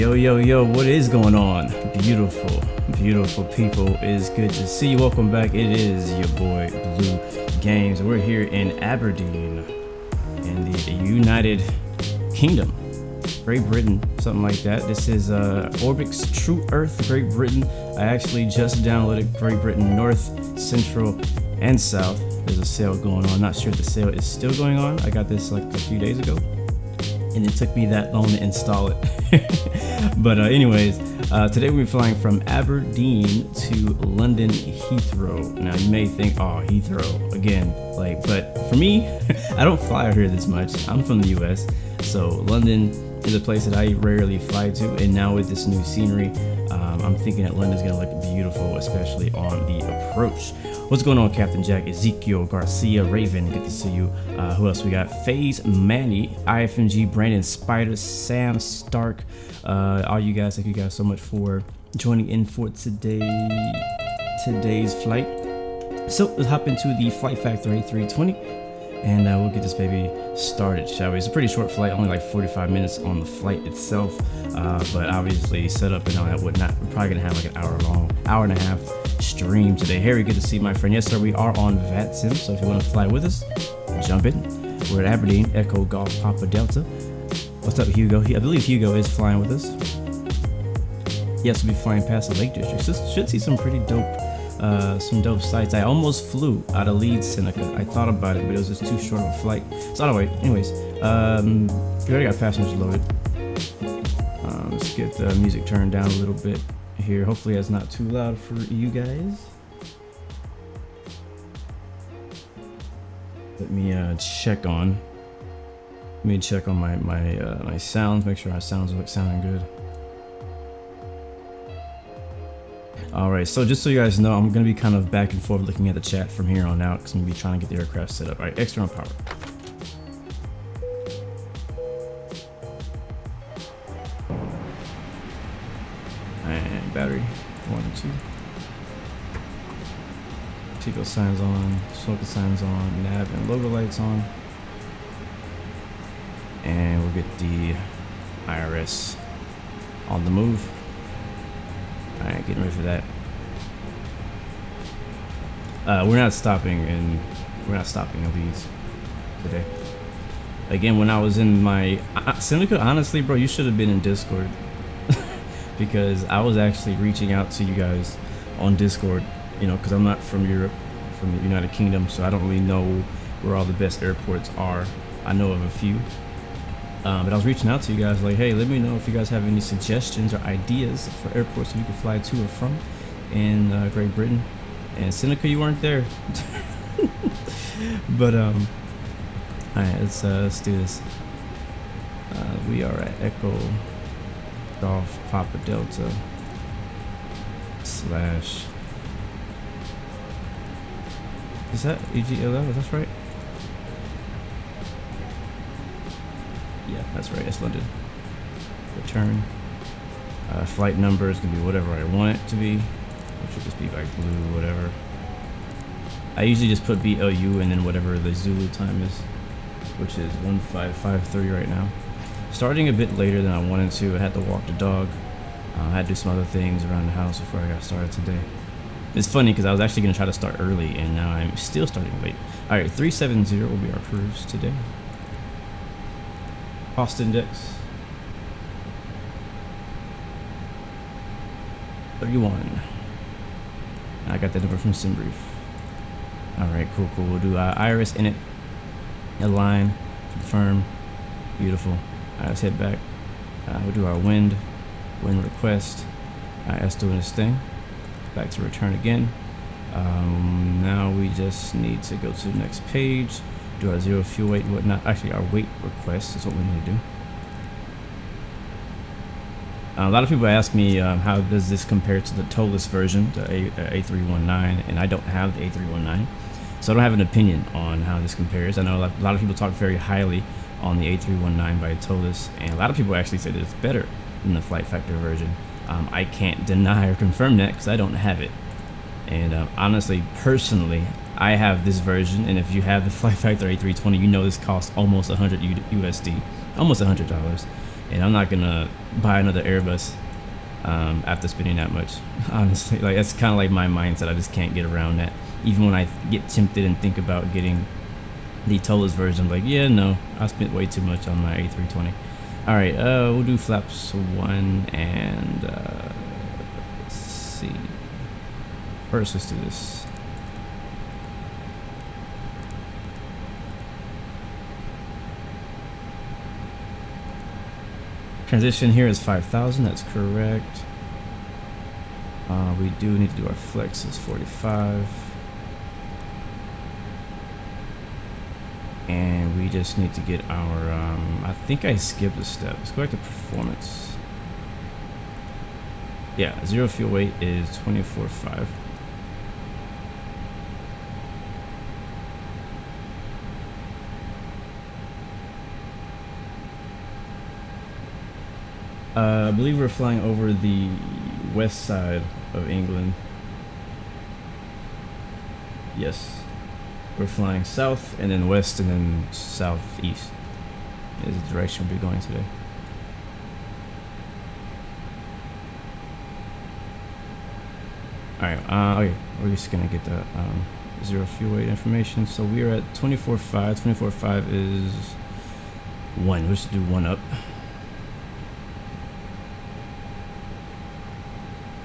Yo, yo, yo, what is going on? Beautiful, beautiful people. It is good to see you. Welcome back. It is your boy, Blue Games. We're here in Aberdeen, in the United Kingdom, Great Britain, something like that. This is Orbx True Earth, Great Britain. I actually just downloaded Great Britain North, Central, and South. There's a sale going on. Not sure if the sale is still going on. I got this like a few days ago, and it took me that long to install it. But anyways, today we're flying from Aberdeen to London Heathrow. Now you may think, oh, Heathrow again, but for me, I don't fly out here this much. I'm from the US, so London is a place that I rarely fly to, and now with this new scenery, I'm thinking that London's gonna look beautiful, especially on the approach. What's going on, Captain Jack, Ezekiel, Garcia, Raven, good to see you. Who else we got? FaZe, Manny, IFMG, Brandon, Spider, Sam, Stark. All you guys, thank you guys so much for joining in for today's flight. So let's hop into the Flight Factor A320, and we'll get this baby started, shall we? It's a pretty short flight, only like 45 minutes on the flight itself, but obviously setup and all that whatnot. We're probably gonna have like an hour and a half stream today. Harry, good to see you, my friend. Yes sir, we are on VATSIM, so if you want to fly with us, jump in. We're at Aberdeen, Echo Golf Papa Delta. What's up, Hugo? I believe Hugo is flying with us. Yes, we'll be flying past the Lake District. So should see some pretty dope sights. I almost flew out of Leeds, Seneca. I thought about it, but it was just too short of a flight. So anyway, anyways, we already got passengers loaded. Let's get the music turned down a little bit here. Hopefully that's not too loud for you guys. Let me check on my sounds, make sure our sounds are sounding good. Alright, so just so you guys know, I'm going to be kind of back and forth looking at the chat from here on out, because I'm going to be trying to get the aircraft set up. Alright, external power. And battery, 1 and 2. TICO signs on, smoker signs on, nav and logo lights on. And we'll get the IRS on the move. Alright, getting ready for that. We're not stopping on these today. Again, when I was in my Seneca, honestly, bro, you should have been in Discord because I was actually reaching out to you guys on Discord, you know, because I'm not from Europe, from the United Kingdom, so I don't really know where all the best airports are. I know of a few. But I was reaching out to you guys like, hey, let me know if you guys have any suggestions or ideas for airports that you can fly to or from in Great Britain. And Seneca, you weren't there. But alright, let's do this. We are at Echo Golf Papa Delta / is that EGLL? Is that right? Yeah, that's right. It's London. Return. Flight number is gonna be whatever I want it to be, which will just be like blue, whatever. I usually just put BLU and then whatever the Zulu time is, which is 1553 right now. Starting a bit later than I wanted to. I had to walk the dog. I had to do some other things around the house before I got started today. It's funny because I was actually gonna try to start early, and now I'm still starting late. All right, 370 will be our cruise today. Cost index 31. I got that number from SimBrief. Alright, cool. We'll do iris in it, align, confirm. Beautiful. Alright, let's head back. We'll do our wind request. That's doing its thing. Back to return again. Now we just need to go to the next page. Do our zero fuel weight and whatnot. Actually, our weight request is what we need to do. A lot of people ask me how does this compare to the toeless version, the A319, and I don't have the A319, so I don't have an opinion on how this compares. I know a lot of people talk very highly on the A319 by toeless, and a lot of people actually say that it's better than the Flight Factor version. I can't deny or confirm that because I don't have it. And honestly, personally, I have this version, and if you have the Flight Factor A320, you know this costs almost 100 USD, almost $100. and I'm not gonna buy another Airbus after spending that much. Honestly, like that's kind of like my mindset. I just can't get around that. Even when I get tempted and think about getting the towless version, I'm like, yeah, no, I spent way too much on my A320. All right, we'll do flaps 1 and let's see. First, let's do this. Transition here is 5,000. That's correct. We do need to do our flexes 45. And we just need to get our, I think I skipped a step. Let's go back to performance. Yeah, 0 fuel weight is 24.5. I believe we're flying over the west side of England. Yes. We're flying south and then west and then southeast is the direction we'll be going today. Alright, okay, we're just gonna get the 0 fuel weight information. So we are at 24.5. 24.5 is 1. Let's do 1 up.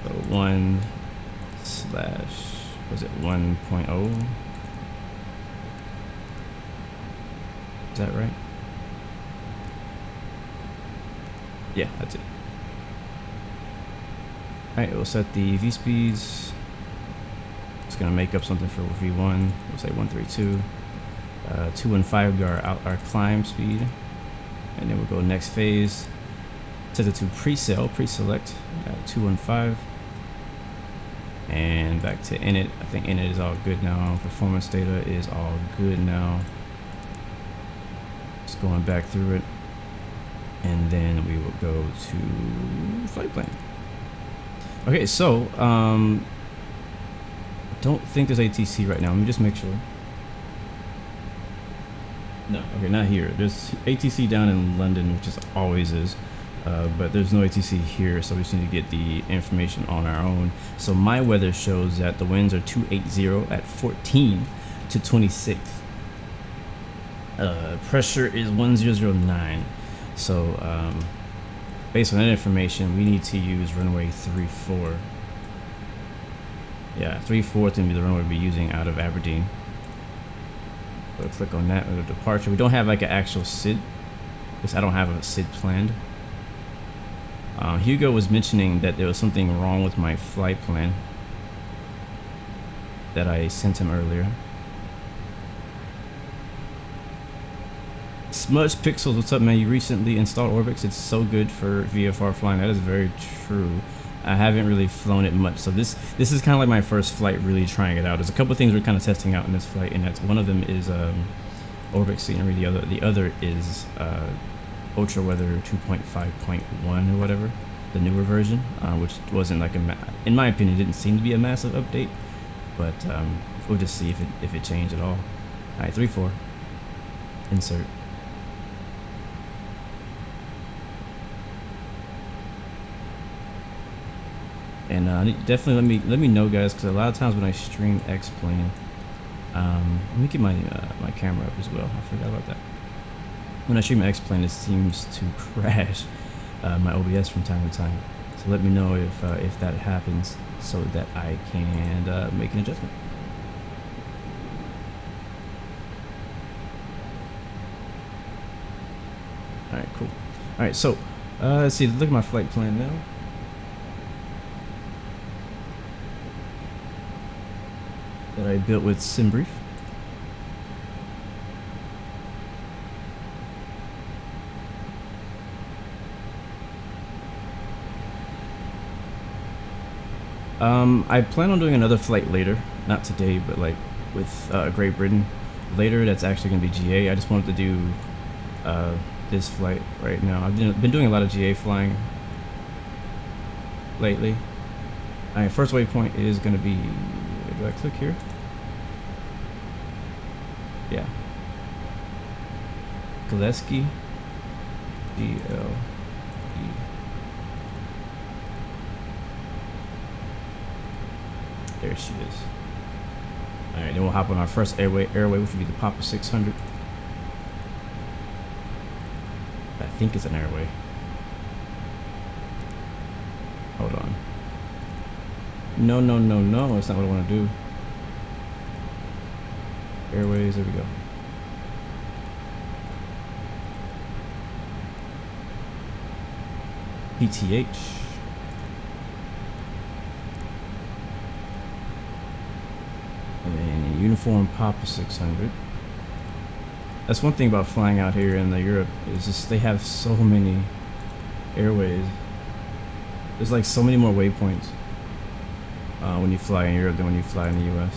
So 1 slash, was it 1.0? Is that right? Yeah, that's it. Alright, we'll set the V speeds. It's gonna make up something for V1. We'll say 132. 2 and 5 are our climb speed. And then we'll go next phase. Set it to pre-select at 2 and 5. And back to init. I think init is all good now. Performance data is all good now. Just going back through it. And then we will go to flight plan. Okay, so I don't think there's ATC right now. Let me just make sure. No, okay, not here. There's ATC down in London, which is always is, but there's no ATC here, so we just need to get the information on our own. So my weather shows that the winds are 280 at 14 to 26. Pressure is 1009. So based on that information, we need to use runway 34. Yeah, 34 is going to be the runway we'll be using out of Aberdeen. So click on that with a departure. We don't have like an actual SID, because I don't have a SID planned. Hugo was mentioning that there was something wrong with my flight plan that I sent him earlier. Smudge Pixels, what's up, man? You recently installed Orbx. It's so good for VFR flying. That is very true. I haven't really flown it much, so this is kind of like my first flight really trying it out. There's a couple of things we're kind of testing out in this flight, and that's one of them is Orbx scenery. The other is Ultra Weather 2.5.1 or whatever, the newer version, which wasn't like in my opinion, didn't seem to be a massive update, but we'll just see if it changed at all. All right, 3-4, insert. And definitely let me know, guys, because a lot of times when I stream X-Plane, let me get my my camera up as well. I forgot about that. When I stream X-Plane, it seems to crash my OBS from time to time. So let me know if that happens, so that I can make an adjustment. All right, cool. All right, so let's see. Look at my flight plan now. That I built with SimBrief. I plan on doing another flight later, not today, but like with Great Britain later. That's actually going to be GA. I just wanted to do this flight right now. I've been doing a lot of GA flying lately. All right, first waypoint is going to be. Do I click here? Yeah. GLESK, GL. There she is. All right, then we'll hop on our first airway, which would be the Papa 600. I think it's an airway. Hold on. No, no, no, no. That's not what I want to do. Airways, there we go. PTH. And uniform Papa 600. That's one thing about flying out here in Europe, is just they have so many airways. There's like so many more waypoints when you fly in Europe than when you fly in the US.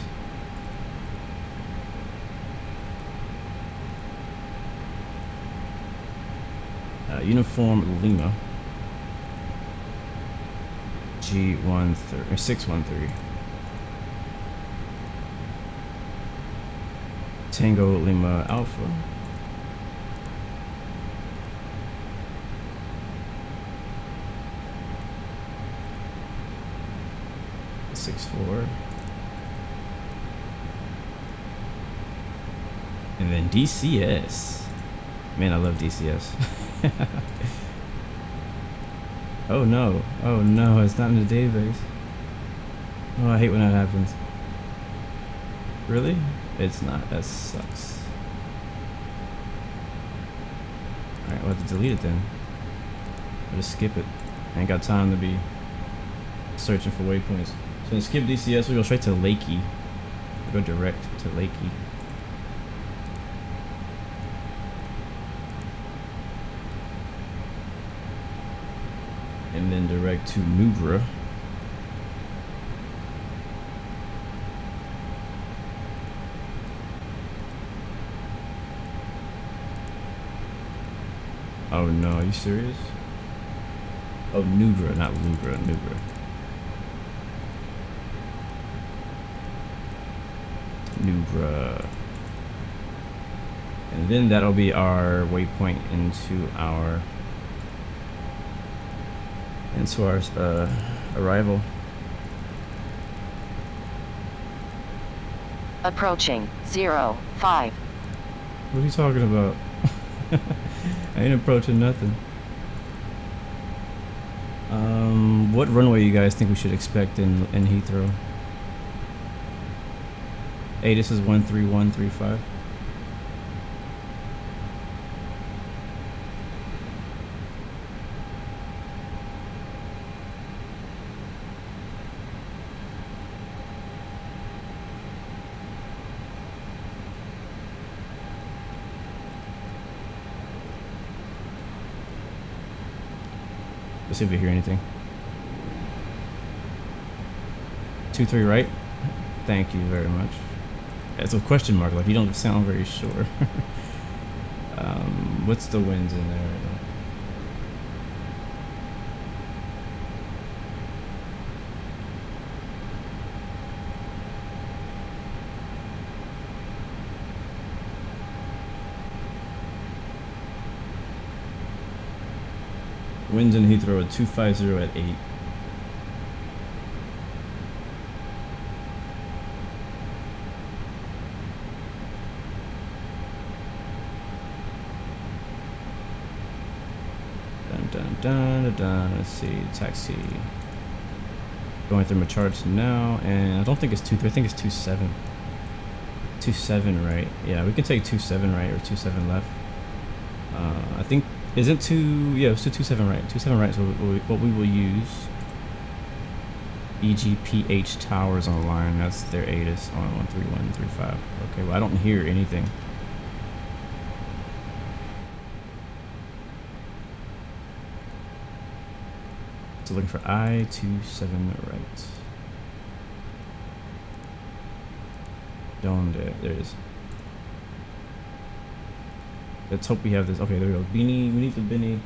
Uniform Lima G13 or 613. Tango Lima Alpha. Six four. And then DCS. Man, I love DCS. Oh no. Oh no, it's not in the database. Oh, I hate when that happens. Really? It's not. That sucks. Alright, we'll have to delete it then. I'll just skip it. I ain't got time to be searching for waypoints. So to skip DCS, we go straight to LAKEY. We go direct to LAKEY. And then direct to NUGRA. Oh no, are you serious? Oh, NUGRA, not LUGRA, NUGRA. NUGRA. And then that'll be our waypoint into our arrival. Approaching 05. What are you talking about? I ain't approaching nothing. What runway you guys think we should expect in Heathrow? Hey, this is 13135. Let's see if we hear anything. 23 right? Thank you very much. It's a question mark, like you don't sound very sure. What's the winds in there right now? Winds in Heathrow at 250 at 8. Let's see, taxi. Going through my charts now, and I don't think it's 2-3. I think it's 2-7. 2-7 right. Yeah, we can take 2-7 right or 2-7 left. I think isn't 2. Yeah, it's 2-7 right. 2-7 right. So what we will use. EGPH Towers on the line. That's their ATIS on 13135. Okay, well I don't hear anything. So looking for I-27 right. Down there. There it is. Let's hope we have this. Okay, there we go. Beanie. We need the Beanie.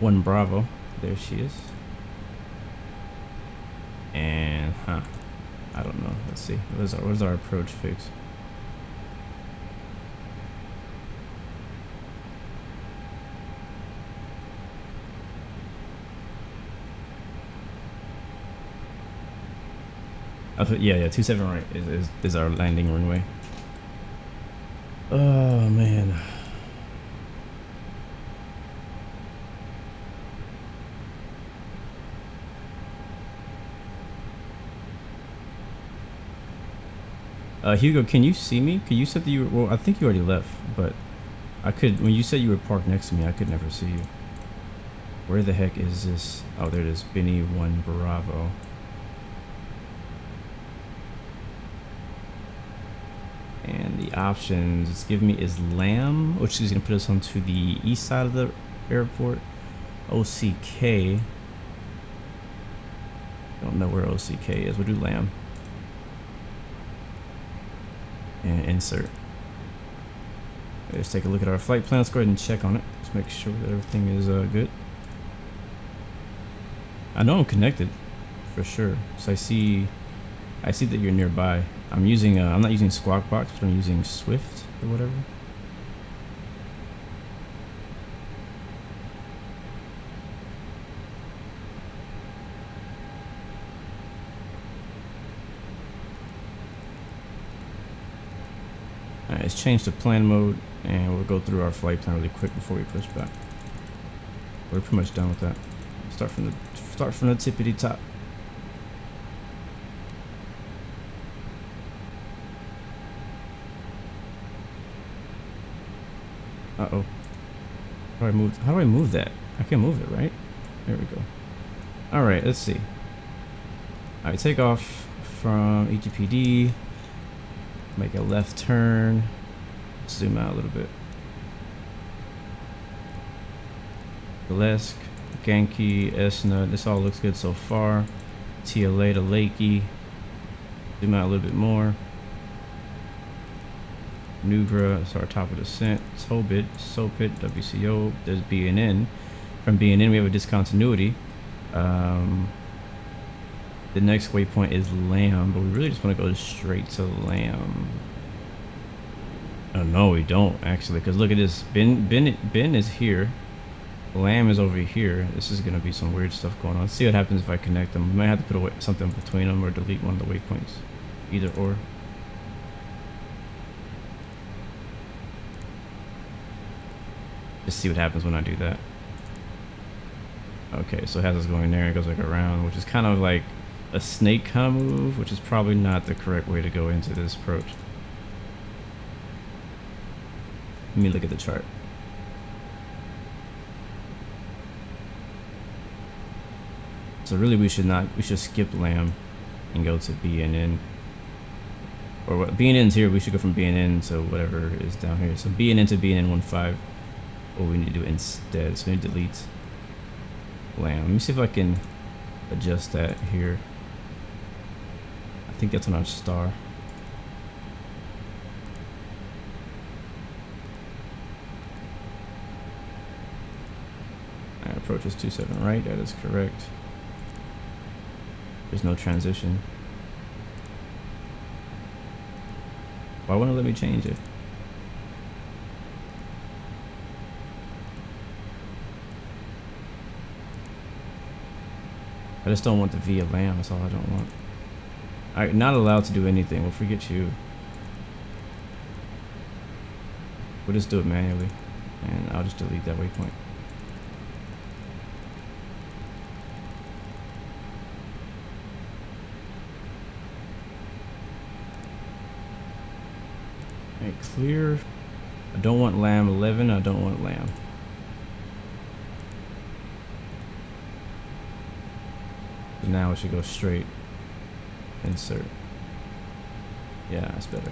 1 Bravo. There she is. And, I don't know. Let's see. Where's our approach fix? Yeah, 27 right is our landing runway. Oh man. Hugo, can you see me? Can you said that you were, well, I think you already left, but I could, when you said you were parked next to me, I could never see you. Where the heck is this? Oh, there it is. Benny 1 Bravo. And the options it's giving me is LAM, which is going to put us onto the east side of the airport. OCK. Don't know where OCK is. We'll do LAM. And insert. Let's take a look at our flight plan. Let's go ahead and check on it. Let's make sure that everything is good. I know I'm connected for sure. So I see that you're nearby. I'm using I'm not using Squawk Box, but I'm using Swift or whatever. Alright, let's change to plan mode and we'll go through our flight plan really quick before we push back. We're pretty much done with that. Start from the tippity top. Uh-oh. How do I move that? I can move it, right? There we go. Alright, let's see. Alright, take off from EGPD. Make a left turn. Zoom out a little bit. GLESK, Genki, Esna, this all looks good so far. TLA to Lakey. Zoom out a little bit more. NUGRA, that's our top of descent. Tobit, SOPIT, WCO. There's BNN. From BNN, we have a discontinuity. The next waypoint is LAM, but we really just want to go straight to LAM. Oh no, we don't actually, because look at this. Ben is here. LAM is over here. This is gonna be some weird stuff going on. Let's see what happens if I connect them. We might have to put something between them or delete one of the waypoints. Either or. Just see what happens when I do that. Okay, so it has us going there. It goes like around, which is kind of like a snake kind of move, which is probably not the correct way to go into this approach. Let me look at the chart. So really we should skip LAM and go to BNN. Or what BNN's here, we should go from BNN to whatever is down here. So BNN to BNN 15. What we need to do instead. So we need to delete LAM. Let me see if I can adjust that here. I think that's on our star. Alright, approach is 27 right, that is correct. There's no transition. Why wouldn't it let me change it? I just don't want the via LAM, that's all I don't want. Alright, not allowed to do anything, we'll forget you. We'll just do it manually, and I'll just delete that waypoint. Alright, clear. I don't want LAM 11, I don't want LAM. Now it should go straight. Insert. Yeah, that's better.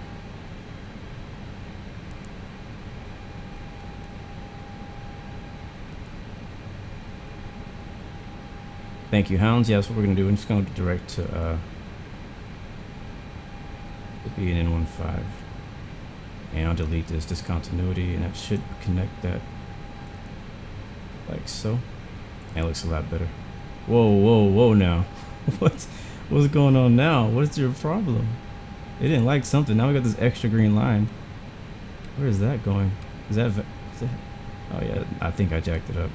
Thank you, Hounds. Yeah, that's what we're gonna do. I'm just gonna direct to the BNN 15. And I'll delete this discontinuity, and that should connect that like so. That looks a lot better. Whoa, whoa, whoa now. What's going on now? What's your problem? They didn't like something. Now we got this extra green line. Where is that going? Is that oh yeah, I think I jacked it up.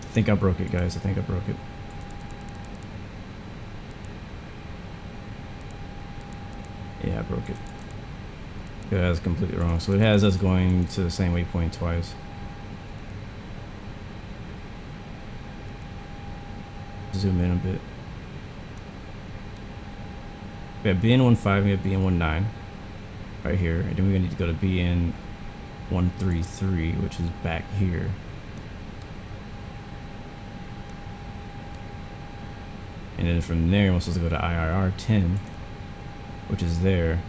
think I broke it, guys. I think I broke it. Yeah, I broke it. Yeah, that's completely wrong. So it has us going to the same waypoint twice. Zoom in a bit. We have BN15, we have BN19 right here, and then we're gonna need to go to BN133, which is back here. And then from there, we're supposed to go to IRR 10, which is there.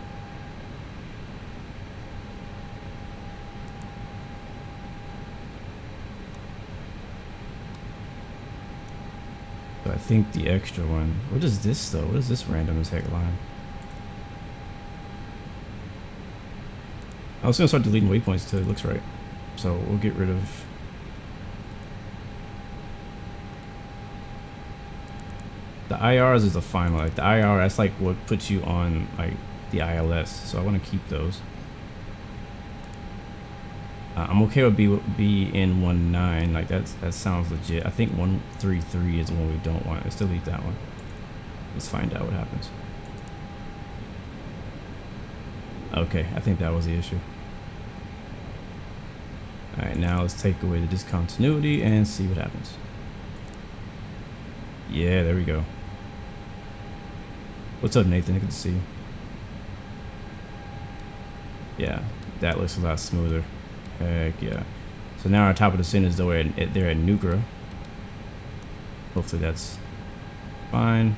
So I think the extra one. What is this though? What is this random as heck line? I was gonna start deleting waypoints till it looks right. So we'll get rid of. The IRs is the final. Like the IR, that's like what puts you on like the ILS. So I want to keep those. I'm okay with BN19. Like that sounds legit. I think 133 is the one we don't want. Let's delete that one. Let's find out what happens. Okay, I think that was the issue. All right, now let's take away the discontinuity and see what happens. Yeah, there we go. What's up, Nathan? Good to see you. Yeah, that looks a lot smoother. Heck yeah. So now our top of the scene is they're at NUGRA. Hopefully that's fine.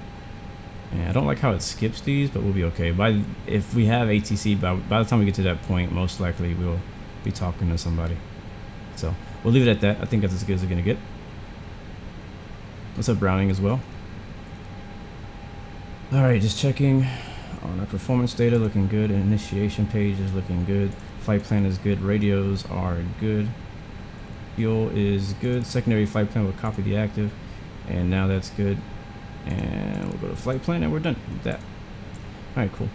And I don't like how it skips these, but we'll be okay. If we have ATC, by the time we get to that point, most likely we'll be talking to somebody. So we'll leave it at that. I think that's as good as we're gonna get. What's up, Browning, as well? All right, just checking on our performance data, looking good. Initiation page is looking good. Flight plan is good. Radios are good. Fuel is good. Secondary flight plan will copy the active, and now that's good. And we'll go to flight plan, and we're done with that. All right, cool.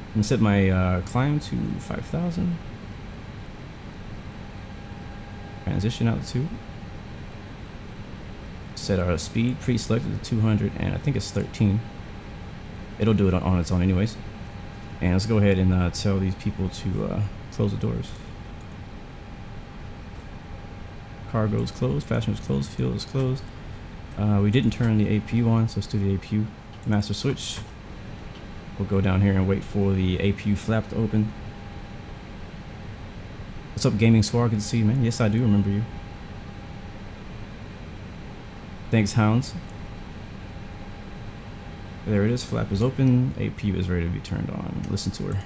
I'm gonna set my climb to 5,000. Transition out to. Set our speed pre-selected to 200, and I think it's 13. It'll do it on its own anyways. And let's go ahead and tell these people to close the doors. Cargo's closed, passenger's closed, fuel is closed. We didn't turn the APU on, so let's do the APU master switch. We'll go down here and wait for the APU flap to open. What's up, Gaming Squawk? Good to see you, man. Yes, I do remember you. Thanks, Hounds. There it is. Flap is open. APU is ready to be turned on. Listen to her.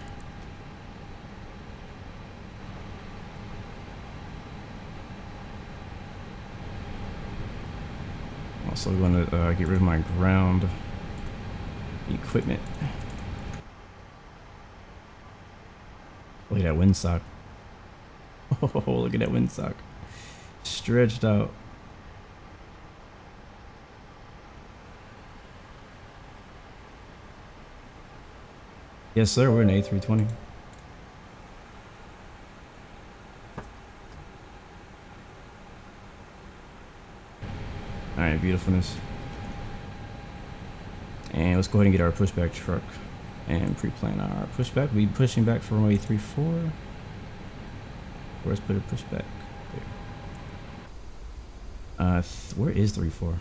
Also going to get rid of my ground equipment. Look at that windsock. Oh, look at that windsock. Stretched out. Yes, sir. We're in A320. All right, beautifulness. And let's go ahead and get our pushback truck and pre-plan our pushback. We'll be pushing back for runway 34. Where's put a pushback? There. Where is 34?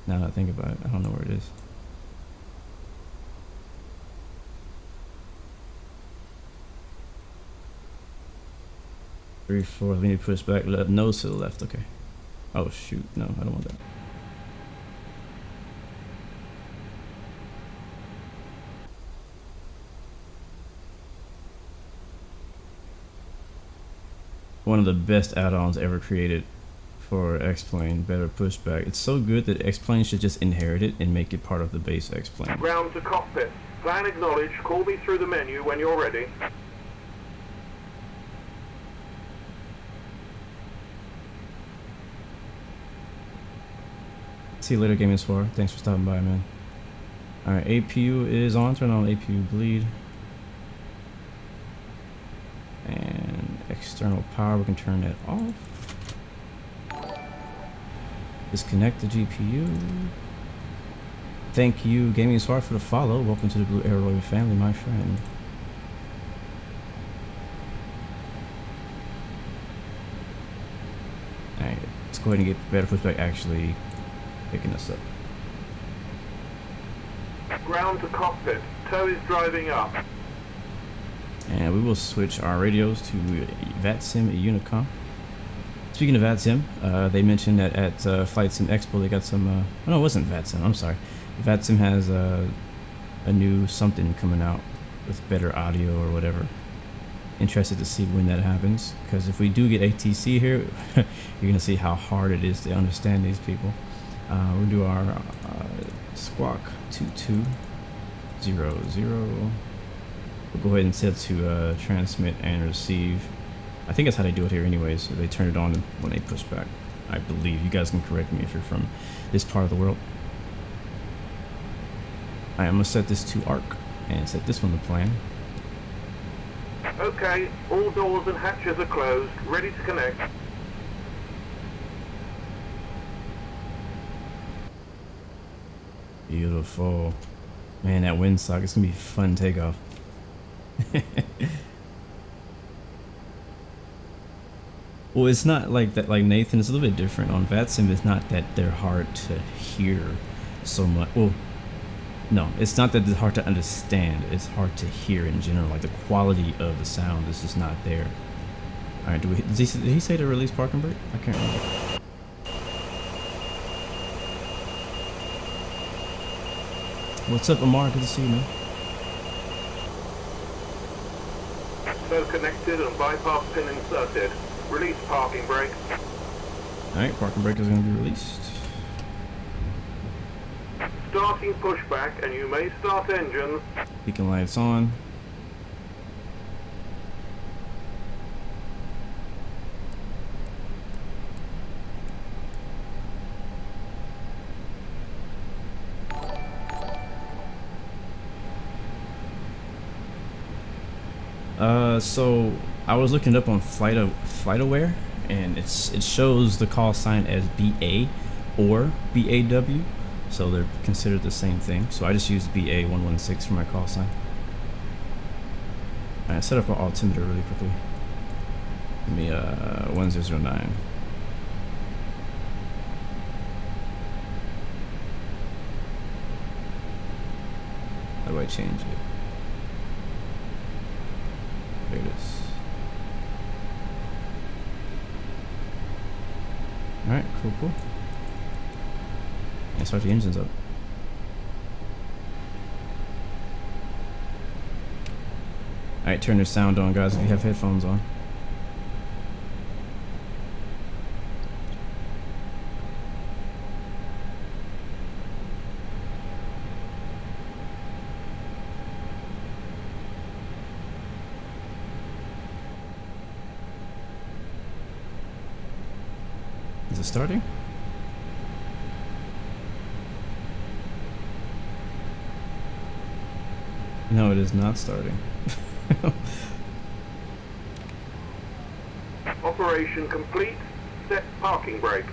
Now that I think about it, I don't know where it is. We need to push back left, nose to the left. Okay. Oh shoot, no, I don't want that. One of the best add-ons ever created for X-Plane, better pushback. It's so good that X-Plane should just inherit it and make it part of the base X-Plane. Ground to cockpit. Plan acknowledged. Call me through the menu when you're ready. See you later, Gaming Swar. Thanks for stopping by, man. Alright, APU is on. Turn on APU bleed. And external power, we can turn that off. Disconnect the GPU. Thank you, Gaming Smart, for the follow. Welcome to the Blue Arrow family, my friend. Alright, let's go ahead and get better pushback actually picking us up. Ground to cockpit. Tow is driving up. And we will switch our radios to VATSIM Unicom. Speaking of VATSIM, they mentioned that at Flight Sim Expo they got some, oh no, it wasn't VATSIM, I'm sorry. VATSIM has a new something coming out with better audio or whatever. Interested to see when that happens, because if we do get ATC here, you're going to see how hard it is to understand these people. We'll do our Squawk 2200. We'll go ahead and set to transmit and receive. I think that's how they do it here anyway, so they turn it on when they push back. I believe. You guys can correct me if you're from this part of the world. Alright, I'm going to set this to ARC and set this one to plan. Okay, all doors and hatches are closed, ready to connect. Beautiful. Man, that windsock, it's going to be a fun takeoff. Well, it's not like that, like Nathan, it's a little bit different. On VATSIM, it's not that they're hard to hear so much. Well, no, it's not that it's hard to understand. It's hard to hear in general. Like the quality of the sound is just not there. All right, did he say to release parking brake? I can't remember. What's up, Amar? Good to see you, man. So connected and bypass pin inserted. Release parking brake. Alright, parking brake is going to be released. Starting pushback, and you may start engines. Beacon lights on. So I was looking up on FlightAware, and it shows the call sign as BA or BAW, so they're considered the same thing. So I just used BA116 for my call sign. I set up an altimeter really quickly. Give me 1009. How do I change it? There it is. Alright, cool. And start the engines up. Alright, turn your sound on, guys, if you have headphones on. Is it starting? No, it is not starting. Operation complete. Set parking brake.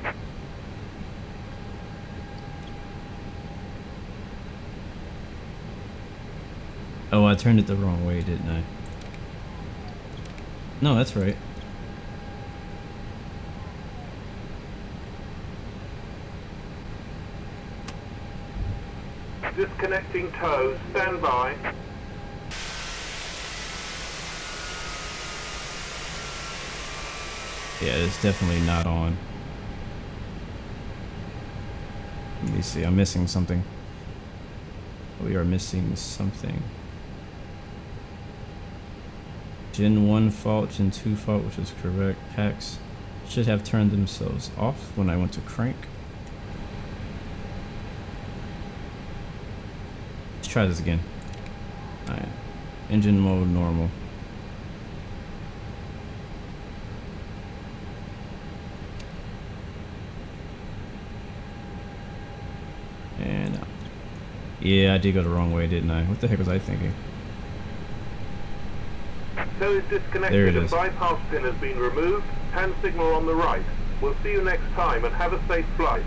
Oh, I turned it the wrong way, didn't I? No, that's right. Disconnecting tow. Stand by. Yeah, it's definitely not on. Let me see, I'm missing something. We are missing something. Gen 1 fault, Gen 2 fault, which is correct. Packs should have turned themselves off when I went to crank. Let's try this again. Alright. Engine mode normal. And yeah, I did go the wrong way, didn't I? What the heck was I thinking? Tow is disconnected There it and is. bypass pin has been removed. Hand signal on the right. We'll see you next time and have a safe flight.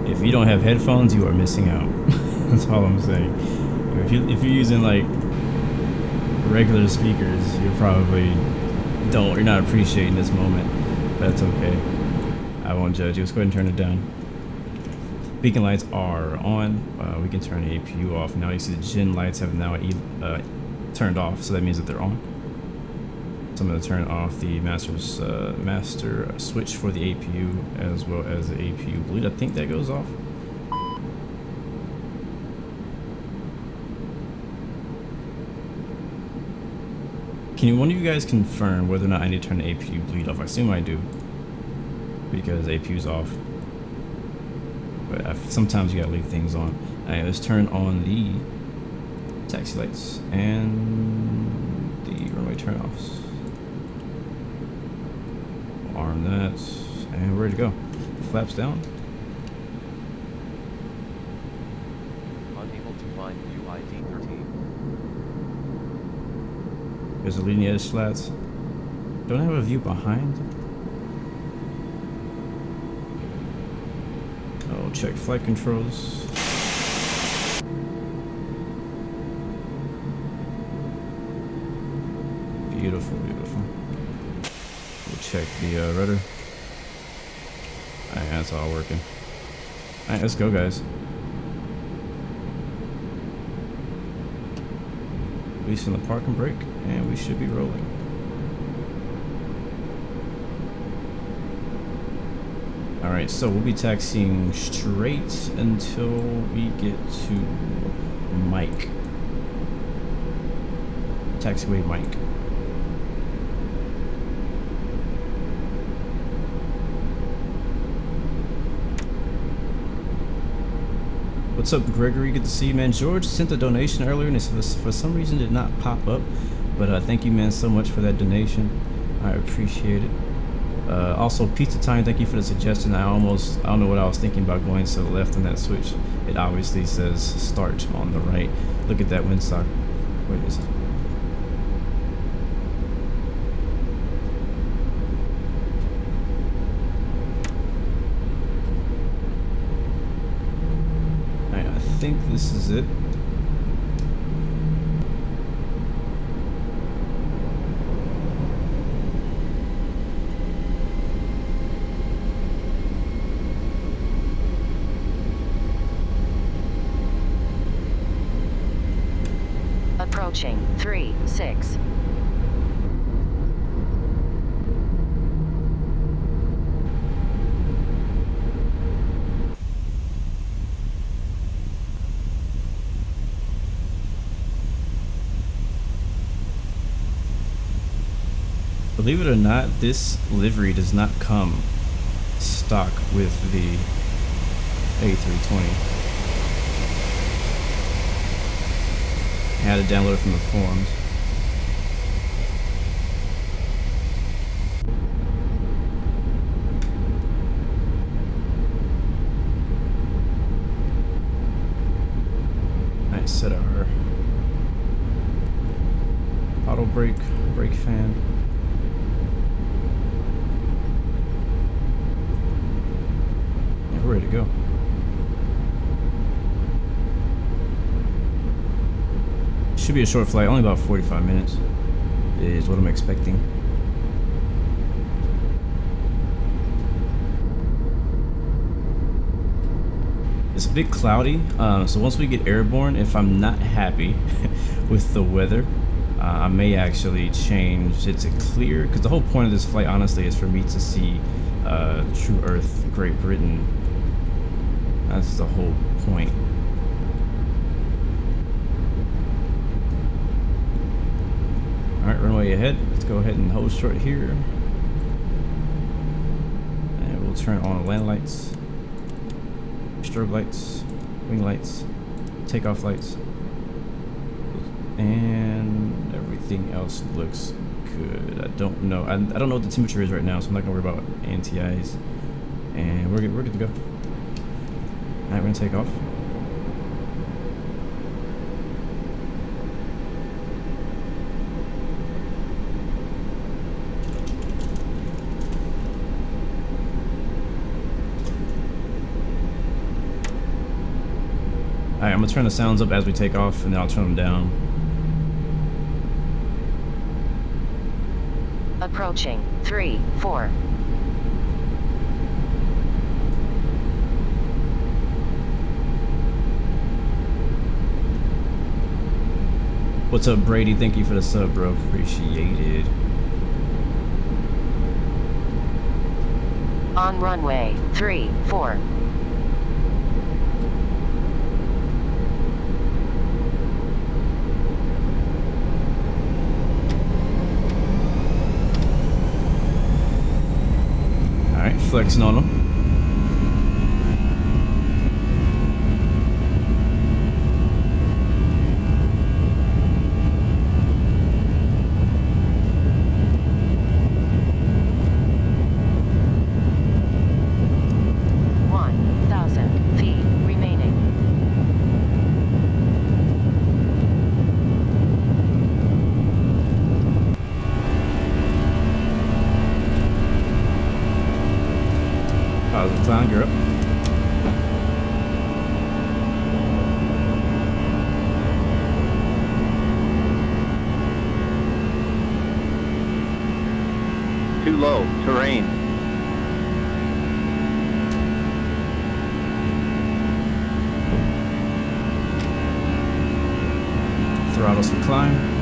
If you don't have headphones, you are missing out. That's all I'm saying. If you're using like regular speakers, you're not appreciating this moment. That's okay. I won't judge you. Let's go ahead and turn it down. Beacon lights are on. We can turn the APU off. Now you see the gen lights have now turned off, so that means that they're on. So I'm going to turn off the master switch for the APU as well as the APU bleed. I think that goes off. Can one of you guys confirm whether or not I need to turn the APU bleed off? I assume I do, because the APU's off. But sometimes you gotta leave things on. Alright, let's turn on the taxi lights and the runway turn-offs. Arm that, and we're ready to go. Flaps down. Unable to find UID 13. There's the leading edge slats. Don't have a view behind. Oh, check flight controls. Beautiful, beautiful. We'll check the rudder. Alright, that's all working. Alright, let's go, guys. Releasing the parking brake, and we should be rolling. Alright, so we'll be taxiing straight until we get to Mike. Taxiway Mike. What's up, Gregory? Good to see you, man. George sent a donation earlier and it for some reason did not pop up, but thank you, man, so much for that donation. I appreciate it. Also, Pizza Time, thank you for the suggestion. I don't know what I was thinking about going to the left on that switch. It obviously says start on the right. Look at that windsock. Where is it? I think this is it. Approaching 3-6. Believe it or not, this livery does not come stock with the A320. I had to download it from the forums. Nice, set our auto brake fan. we're ready to go. Should be a short flight, only about 45 minutes is what I'm expecting. It's a bit cloudy, so once we get airborne, if I'm not happy with the weather, I may actually change it to clear, because the whole point of this flight, honestly, is for me to see True Earth, Great Britain. That's the whole point. Alright, runway ahead. Let's go ahead and hold short here. And we'll turn on land lights, strobe lights, wing lights, takeoff lights, and everything else looks good. I don't know. I don't know what the temperature is right now, so I'm not gonna worry about anti-ice. And we're good to go. Alright, we're gonna take off. Alright, I'm gonna turn the sounds up as we take off, and then I'll turn them down. Approaching 3-4. What's up, Brady? Thank you for the sub, bro. Appreciate it. On runway 3-4. Alright, flexing on them. Clown, you're up. Too low, terrain. Throttles for climb.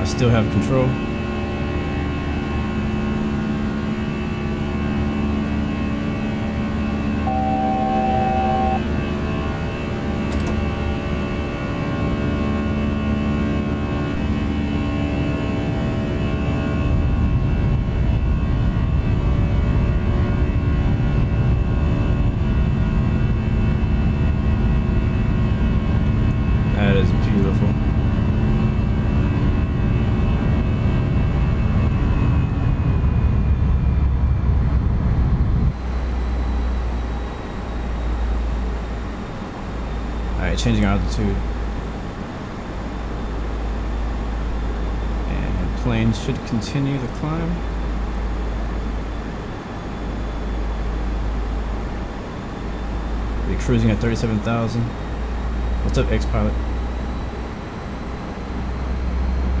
Still have control. That is beautiful. Changing altitude, and plane should continue the climb. We're cruising at 37,000. What's up, X-Pilot?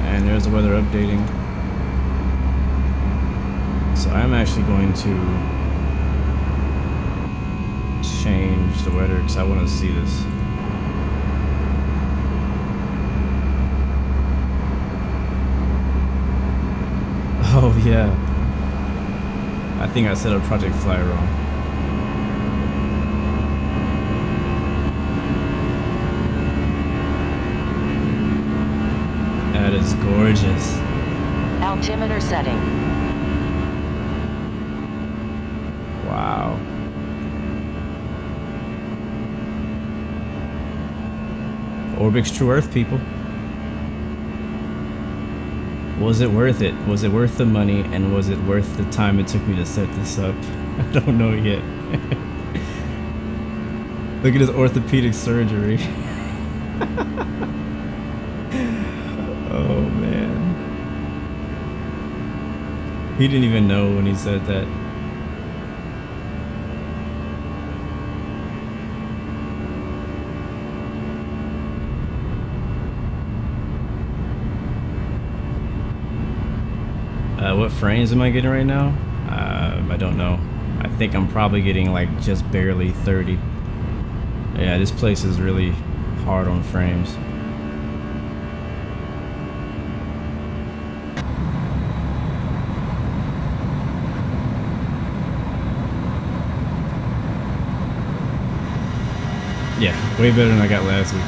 And there's the weather updating. So I'm actually going to change the weather because I want to see this. Oh yeah, I think I set up Project Fly wrong. That is gorgeous. Altimeter setting. Wow. Orbx True Earth, people. Was it worth it? Was it worth the money? And was it worth the time it took me to set this up? I don't know yet. Look at his orthopedic surgery. Oh man. He didn't even know when he said that. What frames am I getting right now? I don't know. I think I'm probably getting like just barely 30. Yeah, this place is really hard on frames. Yeah, way better than I got last week.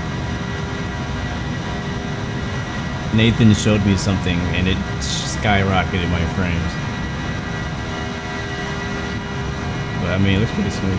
Nathan showed me something and it skyrocketed my frames. But I mean, it looks pretty smooth.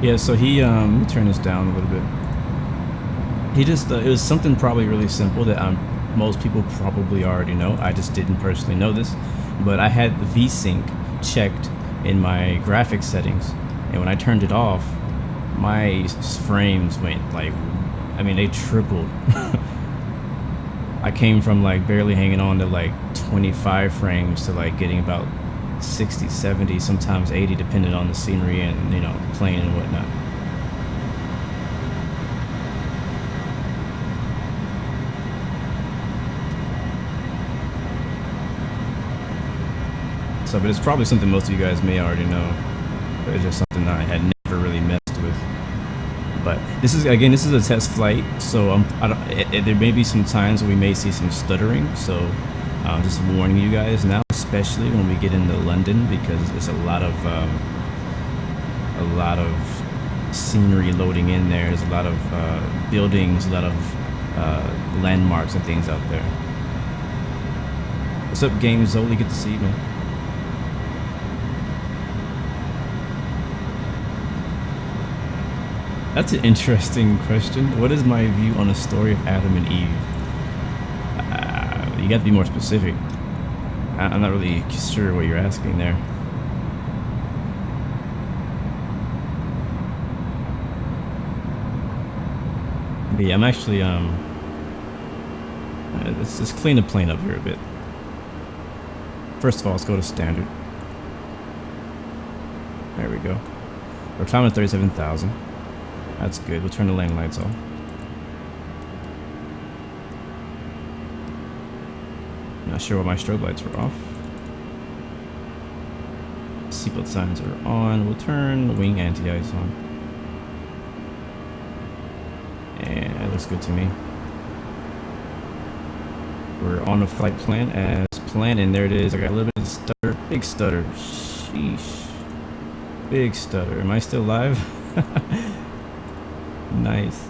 Yeah, so he, let me turn this down a little bit. He just, it was something probably really simple that most people probably already know. I just didn't personally know this. But I had the VSync checked in my graphics settings. And when I turned it off, my frames went like, I mean, they tripled. I came from like barely hanging on to like 25 frames to like getting about 60, 70, sometimes 80, depending on the scenery and, you know, plane and whatnot. So, but it's probably something most of you guys may already know. But it's just something that I had never really messed with. But this is, again, this is a test flight, so there may be some times where we may see some stuttering. So I'm just warning you guys now, especially when we get into London, because it's a lot of scenery loading in there. There's a lot of buildings, a lot of landmarks and things out there. What's up, Game Zoli? Good to see you, man. That's an interesting question. What is my view on the story of Adam and Eve? You got to be more specific. I'm not really sure what you're asking there. But yeah, I'm actually let's just clean the plane up here a bit. First of all, let's go to standard. There we go. We're climbing at 37,000. That's good. We'll turn the lane lights off. Not sure why my strobe lights were off. Seatbelt signs are on. We'll turn the wing anti-ice on. And that looks good to me. We're on the flight plan as planned, and there it is. I got a little bit of stutter. Big stutter. Sheesh. Big stutter. Am I still live? Nice.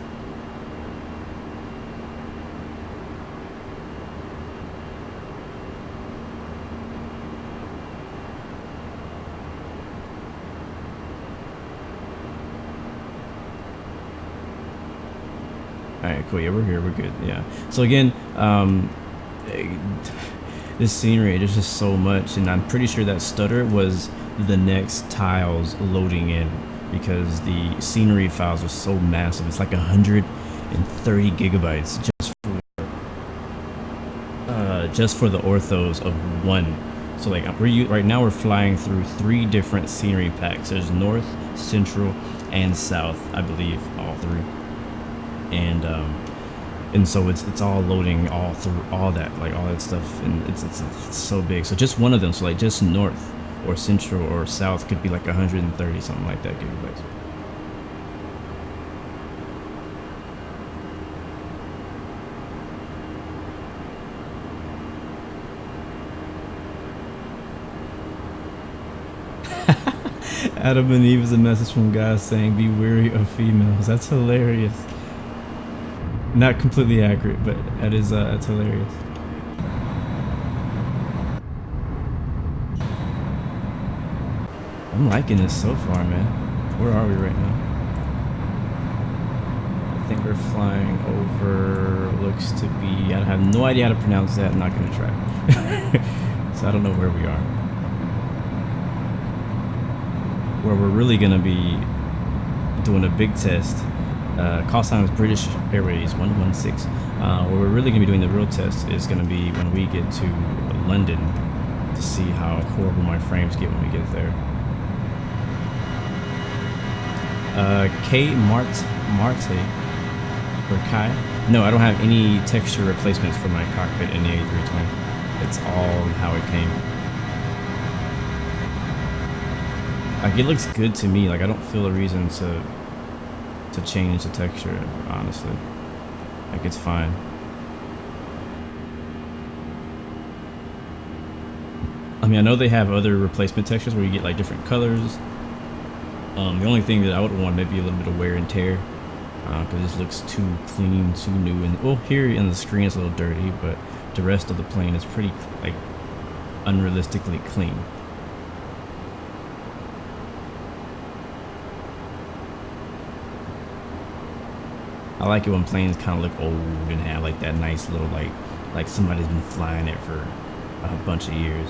Alright, cool. Yeah, we're here. We're good. Yeah. So again, this scenery, there's just so much, and I'm pretty sure that stutter was the next tiles loading in, because the scenery files are so massive. It's like 130 gigabytes just for the orthos of one. So like right now we're flying through 3 different scenery packs. There's north, central, and south, I believe, all 3. And so it's all loading all through all that, like all that stuff, and it's so big. So just one of them, so like just north or central or south could be like 130 something like that gigabytes. Adam and Eve is a message from God saying, "Be wary of females." That's hilarious. Not completely accurate, but that is that's hilarious. I'm liking this so far, man. Where are we right now? I think we're flying over. Looks to be. I have no idea how to pronounce that. I'm not gonna try. So I don't know where we are. Where we're really gonna be doing a big test. Call sign is British Airways 116. Where we're really gonna be doing the real test is gonna be when we get to London, to see how horrible my frames get when we get there. Marte or Kai? No, I don't have any texture replacements for my cockpit in the A320. It's all how it came. Like, it looks good to me. Like, I don't feel a reason to change the texture, honestly. Like, it's fine. I mean, I know they have other replacement textures where you get like different colors. The only thing that I would want maybe a little bit of wear and tear, because this looks too clean, too new. And well, here on the screen it's a little dirty, but the rest of the plane is pretty like unrealistically clean. I like it when planes kind of look old and have like that nice little like somebody's been flying it for a bunch of years.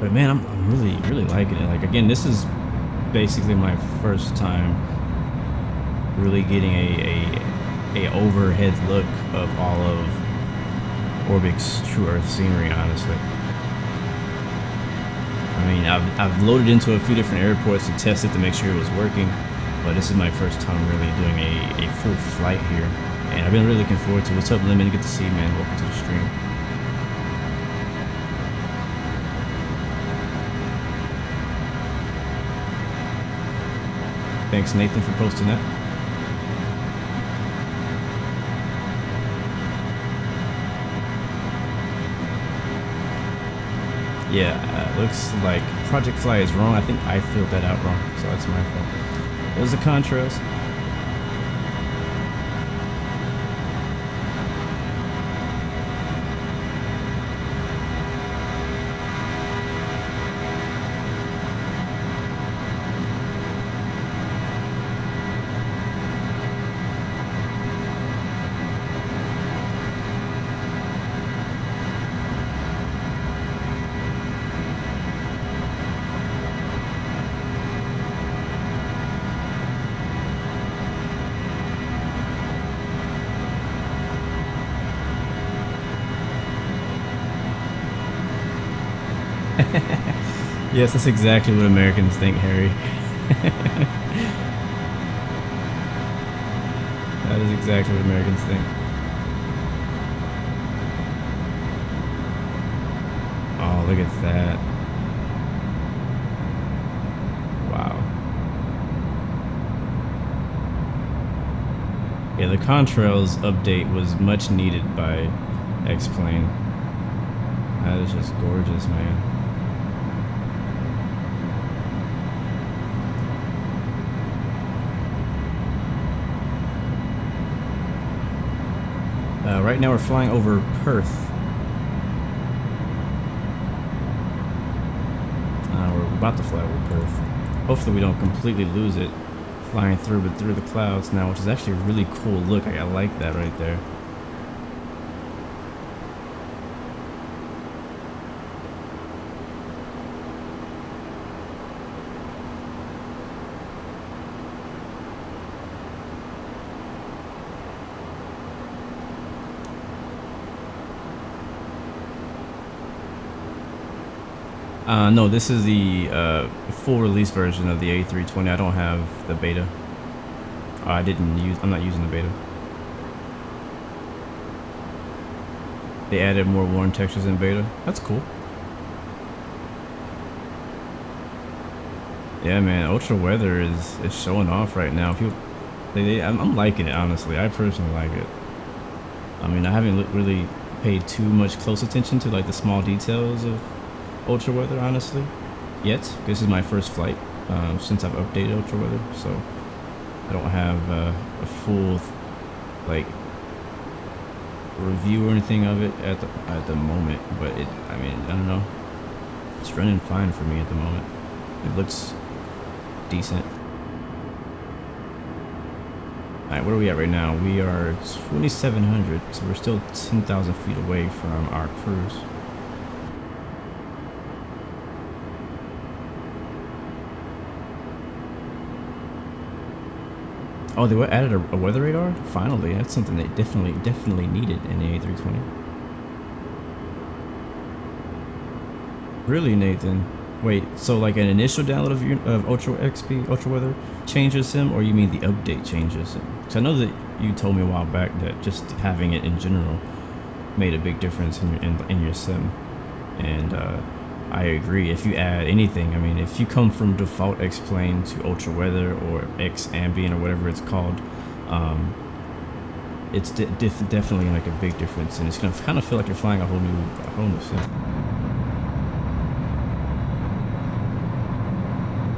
But man, I'm really liking it. Like, again, this is basically my first time really getting a overhead look of all of Orbx True Earth scenery, honestly. I mean, I've loaded into a few different airports to test it to make sure it was working, but this is my first time really doing a full flight here, and I've been really looking forward to it. What's up, Lemon? Good to see you, man. Welcome to the stream. Thanks, Nathan, for posting that. Yeah, looks like Project Fly is wrong. I think I filled that out wrong, so that's my fault. There's the contrails. Yes, that's exactly what Americans think, Harry. That is exactly what Americans think. Oh, look at that. Wow. Yeah, the contrails update was much needed by X-Plane. That is just gorgeous, man. Right now we're flying over Perth. about to fly over Perth. Hopefully we don't completely lose it flying through the clouds now, which is actually a really cool look. I like that right there. No, this is the full release version of the A320. I don't have the beta. I'm not using the beta. They added more worn textures in beta. That's cool. Yeah, man, ultra weather is showing off right now. People, I'm liking it, honestly. I personally like it. I mean, I haven't really paid too much close attention to like the small details of ultra weather, honestly, yet. This is my first flight since I've updated ultra weather, so I don't have a full like review or anything of it at the moment. But I mean, I don't know. It's running fine for me at the moment. It looks decent. All right, where are we at right now? We are 2,700, so we're still 10,000 feet away from our cruise. Oh, they added a weather radar? Finally, that's something they definitely needed in the A320. Really, Nathan? Wait, so like an initial download of Ultra weather changes him, or you mean the update changes him? Because I know that you told me a while back that just having it in general made a big difference in your sim, and I agree. If you add anything, I mean, if you come from default X-plane to ultra weather or X ambient or whatever it's called, it's definitely gonna make a big difference, and it's gonna kind of feel like you're flying a whole new sim.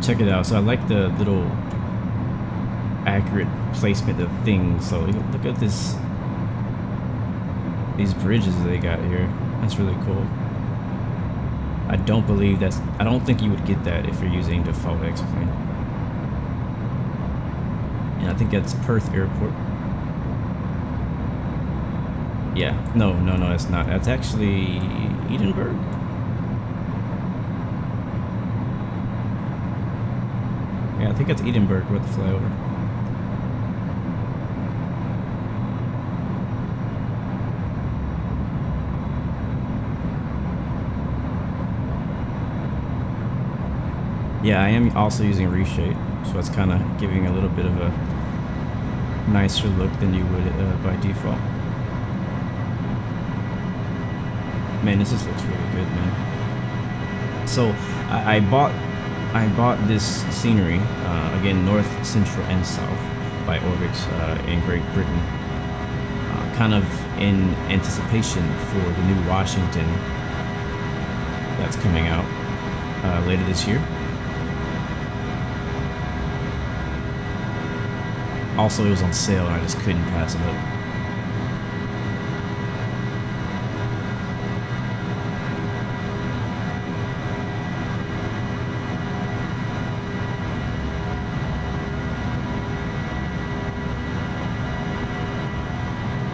Check it out. So I like the little accurate placement of things. So look at these bridges they got here. That's really cool. I don't think you would get that if you're using default X-plane. And I think that's Perth Airport. Yeah, no, that's not. That's actually Edinburgh. Yeah, I think that's Edinburgh with the flyover. Yeah, I am also using reshape, so it's kind of giving a little bit of a nicer look than you would by default. Man, this just looks really good, man. So I bought this scenery again, north, central, and south by Orbx in Great Britain, kind of in anticipation for the new Washington that's coming out later this year. Also, it was on sale and I just couldn't pass it up.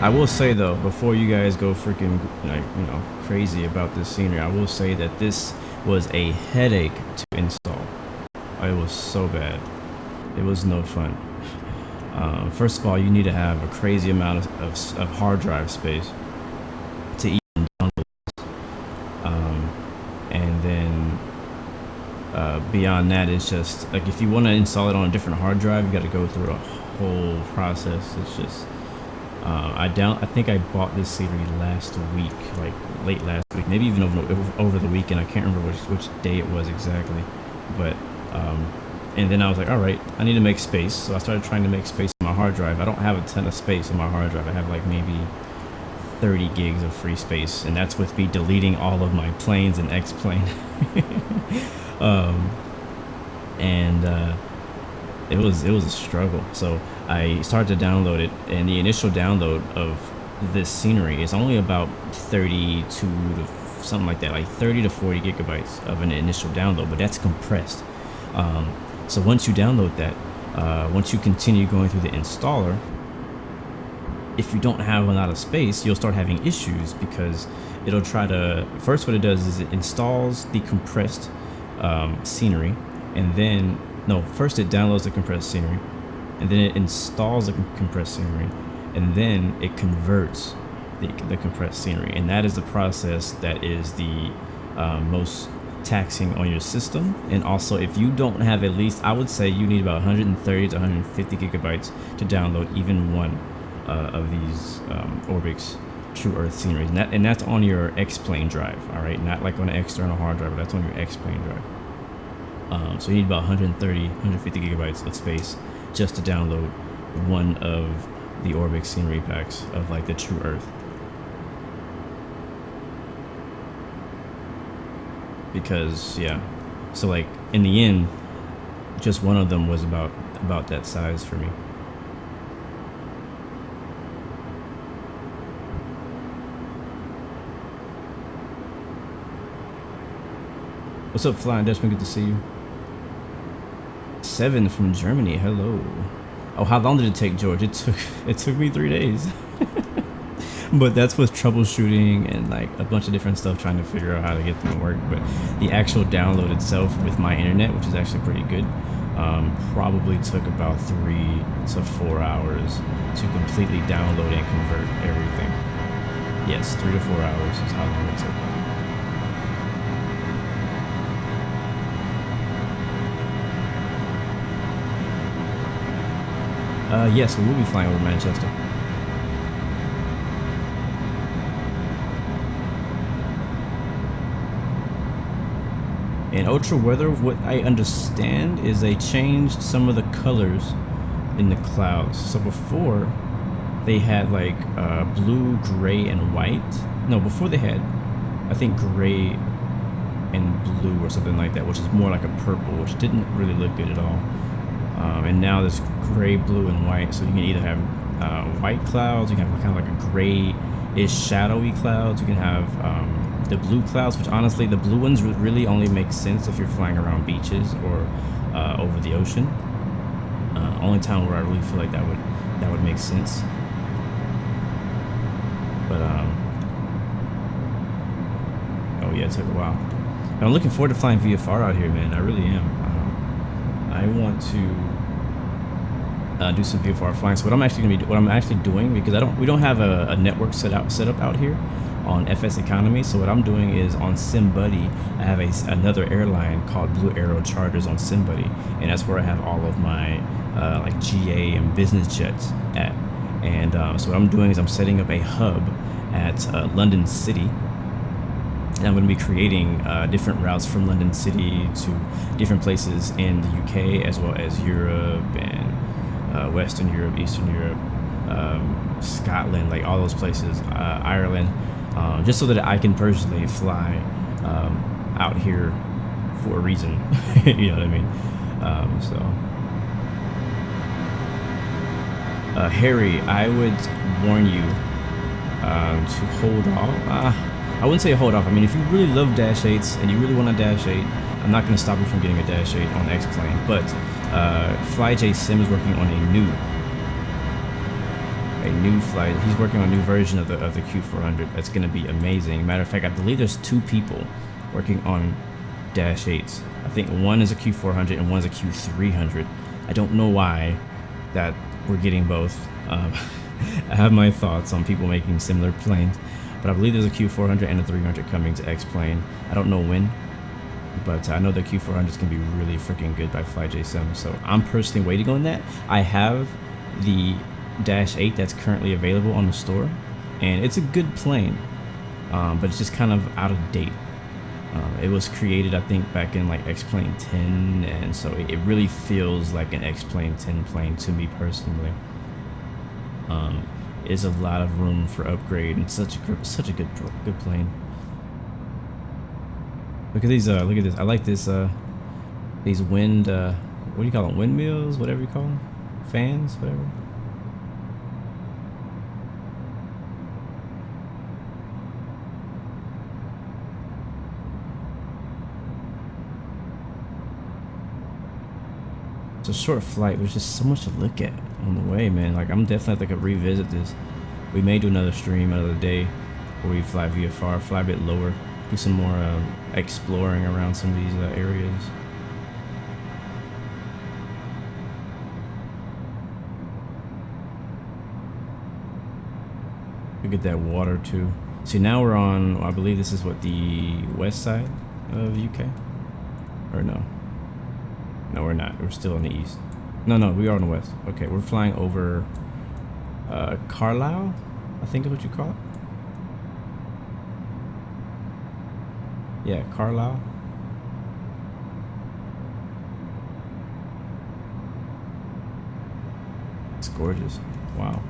I will say though, before you guys go freaking crazy about this scenery, I will say that this was a headache to install. It was so bad. It was no fun. First of all, you need to have a crazy amount of hard drive space to even download this. And then beyond that, it's just like if you want to install it on a different hard drive, you got to go through a whole process. It's just I think I bought this scenery last week, like late last week, maybe even over the weekend. I can't remember which day it was exactly, but and then I was like, all right, I need to make space. So I started trying to make space on my hard drive. I don't have a ton of space on my hard drive. I have like maybe 30 gigs of free space, and that's with me deleting all of my planes and X-plane. It was a struggle. So I started to download it, and the initial download of this scenery is only about 32 to something like that, like 30 to 40 gigabytes of an initial download, but that's compressed. So once you download that, once you continue going through the installer, if you don't have a lot of space, you'll start having issues because it'll try to, first what it does is it installs the compressed scenery, and then, no, first it downloads the compressed scenery, and then it installs the compressed scenery, and then it converts the compressed scenery. And that is the process that is the most taxing on your system. And also, if you don't have at least, I would say you need about 130 to 150 gigabytes to download even one of these Orbx True Earth sceneries, and that's on your X-Plane drive, all right, not like on an external hard drive, but that's on your X-Plane drive. So you need about 130, 150 gigabytes of space just to download one of the Orbx scenery packs of like the True Earth. Because yeah, so like in the end, just one of them was about that size for me. What's up, Flying Dutchman? Good to see you. 7 from Germany. Hello. Oh, how long did it take, George? It took me 3 days. But that's with troubleshooting and like a bunch of different stuff, trying to figure out how to get them to work. But the actual download itself with my internet, which is actually pretty good, probably took about 3 to 4 hours to completely download and convert everything. Yes, 3 to 4 hours is how long it took. Yes, we will be flying over Manchester. In ultra weather, what I understand is they changed some of the colors in the clouds. So before, they had like blue, gray, and white. No, before they had, I think, gray and blue or something like that, which is more like a purple, which didn't really look good at all. And now there's gray, blue, and white. So you can either have white clouds, you can have kind of like a grayish, shadowy clouds. You can have the blue clouds, which honestly, the blue ones really only make sense if you're flying around beaches or over the ocean. Only time where I really feel like that would make sense. But oh yeah, it took a while. And I'm looking forward to flying VFR out here, man. I really am. I want to do some VFR flying. So what I'm actually doing, because we don't have a network set up out here on FS Economy. So what I'm doing is on SimBuddy, I have another airline called Blue Arrow Charters on SimBuddy, and that's where I have all of my like GA and business jets at. And so what I'm doing is I'm setting up a hub at London City. And I'm going to be creating different routes from London City to different places in the UK, as well as Europe and Western Europe, Eastern Europe, Scotland, like all those places, Ireland, just so that I can personally fly out here for a reason. You know what I mean? Harry, I would warn you to hold off. I wouldn't say hold off. I mean, if you really love Dash 8s and you really want a Dash 8, I'm not going to stop you from getting a Dash 8 on X-Plane. But FlyJSim is working on a new flight. He's working on a new version of the Q400 that's going to be amazing. Matter of fact, I believe there's 2 people working on Dash 8s. I think one is a Q400 and one's a Q300. I don't know why that we're getting both. I have my thoughts on people making similar planes. But I believe there's a Q400 and a 300 coming to X-Plane. I don't know when, but I know the Q400s can be really freaking good by FlyJSim. So I'm personally waiting on that. I have the Dash 8 that's currently available on the store, and it's a good plane, but it's just kind of out of date. It was created, I think, back in like X-Plane 10, and so it really feels like an X-Plane 10 plane to me personally. Is a lot of room for upgrade, and such a good plane. Look at these. Look at this. I like this. These wind. What do you call them? Windmills? Whatever you call them. Fans? Whatever. It's a short flight. There's just so much to look at on the way, man. Like, I'm definitely like to revisit this. We may do another stream another day where we fly VFR, fly a bit lower, do some more exploring around some of these areas. Look at that water too. See, now we're on, I believe this is what, the west side of UK? Or no? No, we're not. We're still on the east. No, we are on the west. Okay, we're flying over Carlisle, I think is what you call it. Yeah, Carlisle. It's gorgeous. Wow.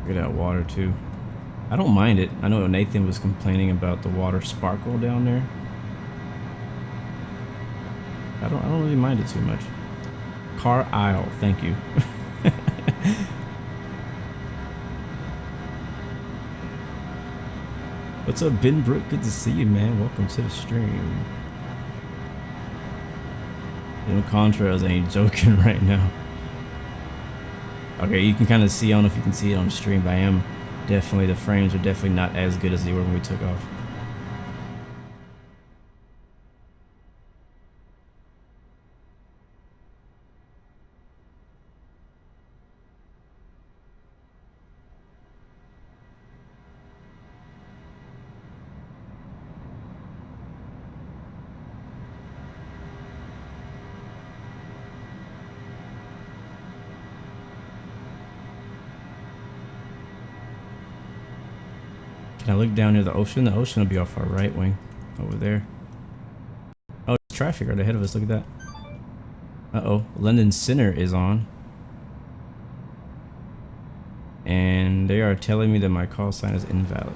Look at that water too. I don't mind it. I know Nathan was complaining about the water sparkle down there. I don't really mind it too much. Car aisle, thank you. What's up, Ben Brook? Good to see you, man. Welcome to the stream. You know, contrails ain't joking right now. Okay, you can kind of see, I don't know if you can see it on the stream, but I am definitely, the frames are definitely not as good as they were when we took off. Can I look down near the ocean? The ocean will be off our right wing over there. Oh, there's traffic right ahead of us. Look at that. Uh-oh. London Center is on. And they are telling me that my call sign is invalid.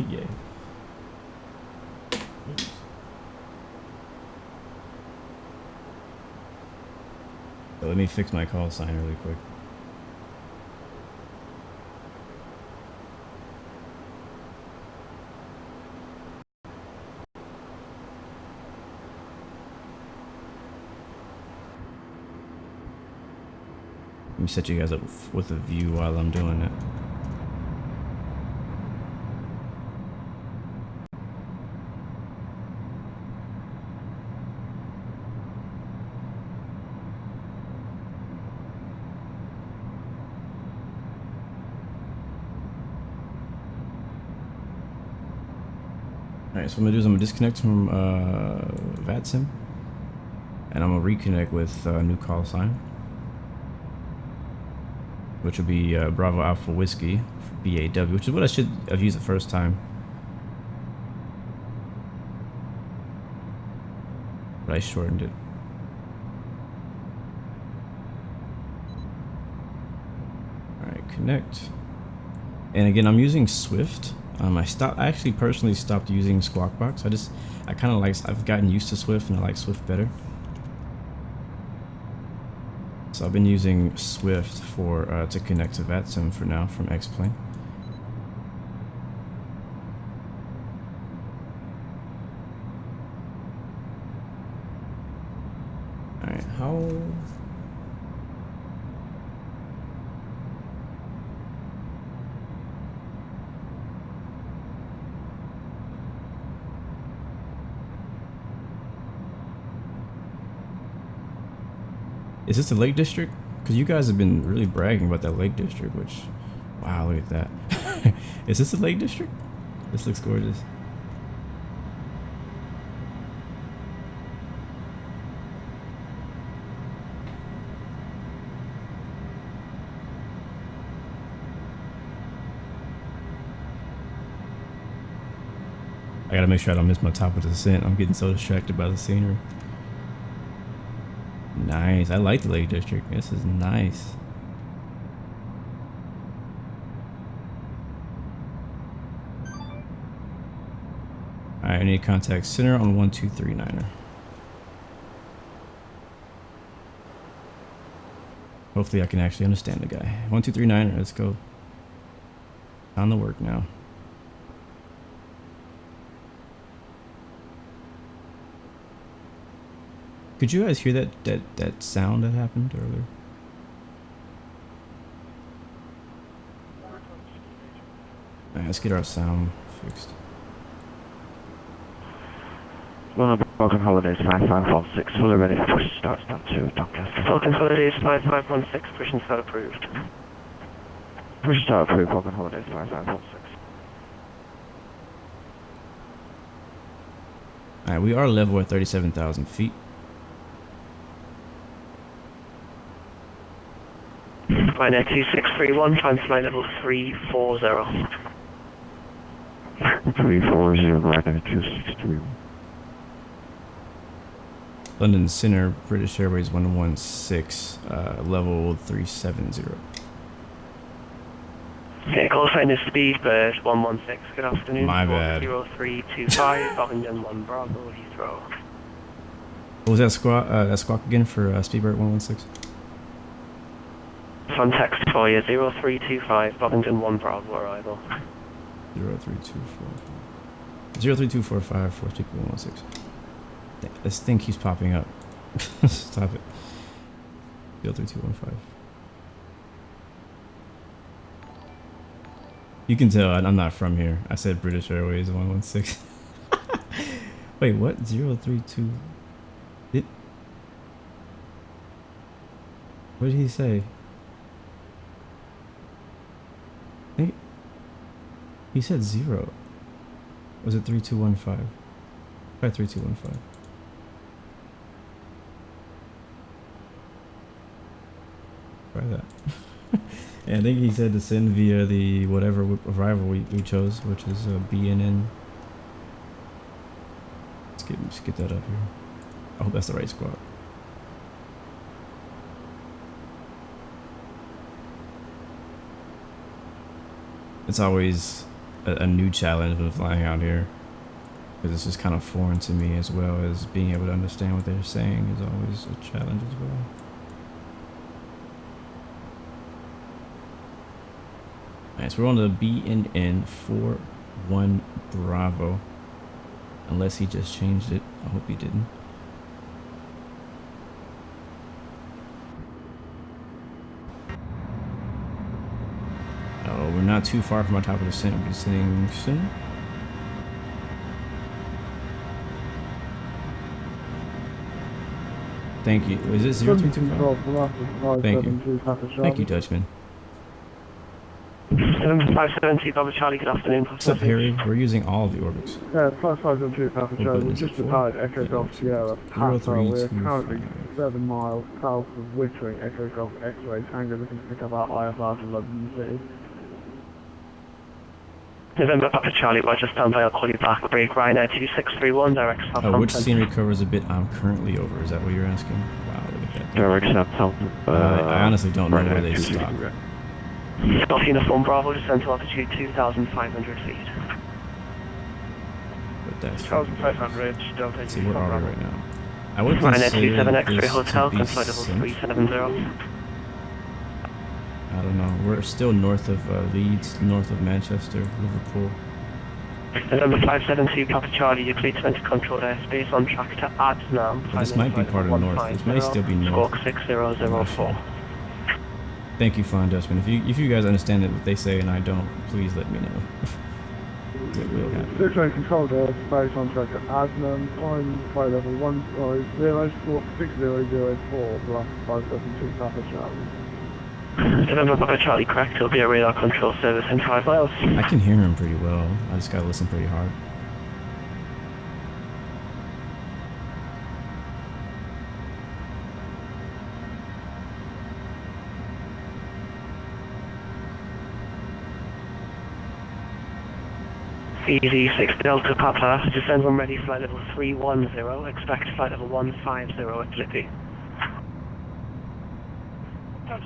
Yeah. Oops. So let me fix my call sign really quick. Let me set you guys up with a view while I'm doing it. Alright, so what I'm gonna do is I'm gonna disconnect from VATSIM, and I'm gonna reconnect with a new call sign, which will be Bravo Alpha Whiskey, BAW, which is what I should have used the first time. But I shortened it. Alright, connect. And again, I'm using Swift. I actually personally stopped using Squawkbox. I've gotten used to Swift and I like Swift better. So I've been using Swift for to connect to VATSIM for now from X-Plane. Alright, how... Is this the Lake District? Because you guys have been really bragging about that Lake District, which... Wow, look at that. Is this the Lake District? This looks gorgeous. I gotta make sure I don't miss my top of the descent. I'm getting so distracted by the scenery. Nice. I like the Lake District. This is nice. Alright, I need to contact center on 1239er. Hopefully I can actually understand the guy. 1239er, let's go. On the work now. Could you guys hear that sound that happened earlier? Alright, let's get our sound fixed. Welcome Holidays 5516, fully ready for push start, stand 2, Doncaster. Welcome Holidays 5516, push and start approved. Push start approved, Welcome Holidays 5516. Alright, we are level at 37,000 feet. Flight 2631, time flight level 340. 340, right at 263. London Center, British Airways 116, level 370. Okay, call sign is Speedbird 116, good afternoon. My bad. 0325, Aberdeen 1 Bravo, Heathrow. What was that squawk again for Speedbird 116? Context for you, 0325, Aberdeen 1 Bravo, arrival. 03245 for people 116. This thing keeps popping up. Stop it. 03215. You can tell I'm not from here. I said British Airways 116. Wait, what? 032. What did he say? He said 0. Was it 3215? Try 3215. Try that. And I think he said to send via the whatever arrival we chose, which is BNN. Let's get that up here. I hope that's the right squawk. It's always a new challenge when flying out here, because it's just kind of foreign to me, as well as being able to understand what they're saying is always a challenge as well. Alright, so we're on the BNN 41 Bravo, unless he just changed it. I hope he didn't. We're not too far from our top of the descent. We'll be descending soon. Thank you. Is it 0325? Thank you. Thank you, Dutchman. 7572 Papa Charlie, good afternoon. What's up, Harry? We're using all of the Orbx. Yeah, 5572 Papa Charlie. We just departed Echo Golf Sierra Papa. We're currently 7 miles south of Wittering, Echo Golf X-Ray Tango, looking to pick up our IFR to London City. November Papa Charlie, Roger, stand by, I'll call you back. Break right now, 2631, direct south. Which scenery covers a bit I'm currently over? Is that what you're asking? Wow, look at that. Direct south. I honestly don't know where they stop. Scott Uniform Bravo, descend to altitude 2,500 feet. But that's 2,500, Delta. See, where are we right now? I would Ryanair consider 27 X-Ray this Hotel, to be control level 370. I don't know. We're still north of Leeds, north of Manchester, Liverpool. November 572 Papa Charlie, you clear to enter controlled airspace on track to Addons now. This might be part of north. This may still be north. Squawk 6004. Thank you, Flying Dutchman. If you guys understand what they say and I don't, please let me know. It will happen. 6-lane controlled airspace on track to Addons, climb flight level 150, Squawk 6004, plus 572 Papa Charlie. November Papa Charlie, correct. It'll be a radar control service in 5 miles. I can hear him pretty well. I just gotta listen pretty hard. Easy 6 Delta Papa, descend when ready, flight level 310, expect flight level 150 at Lippy.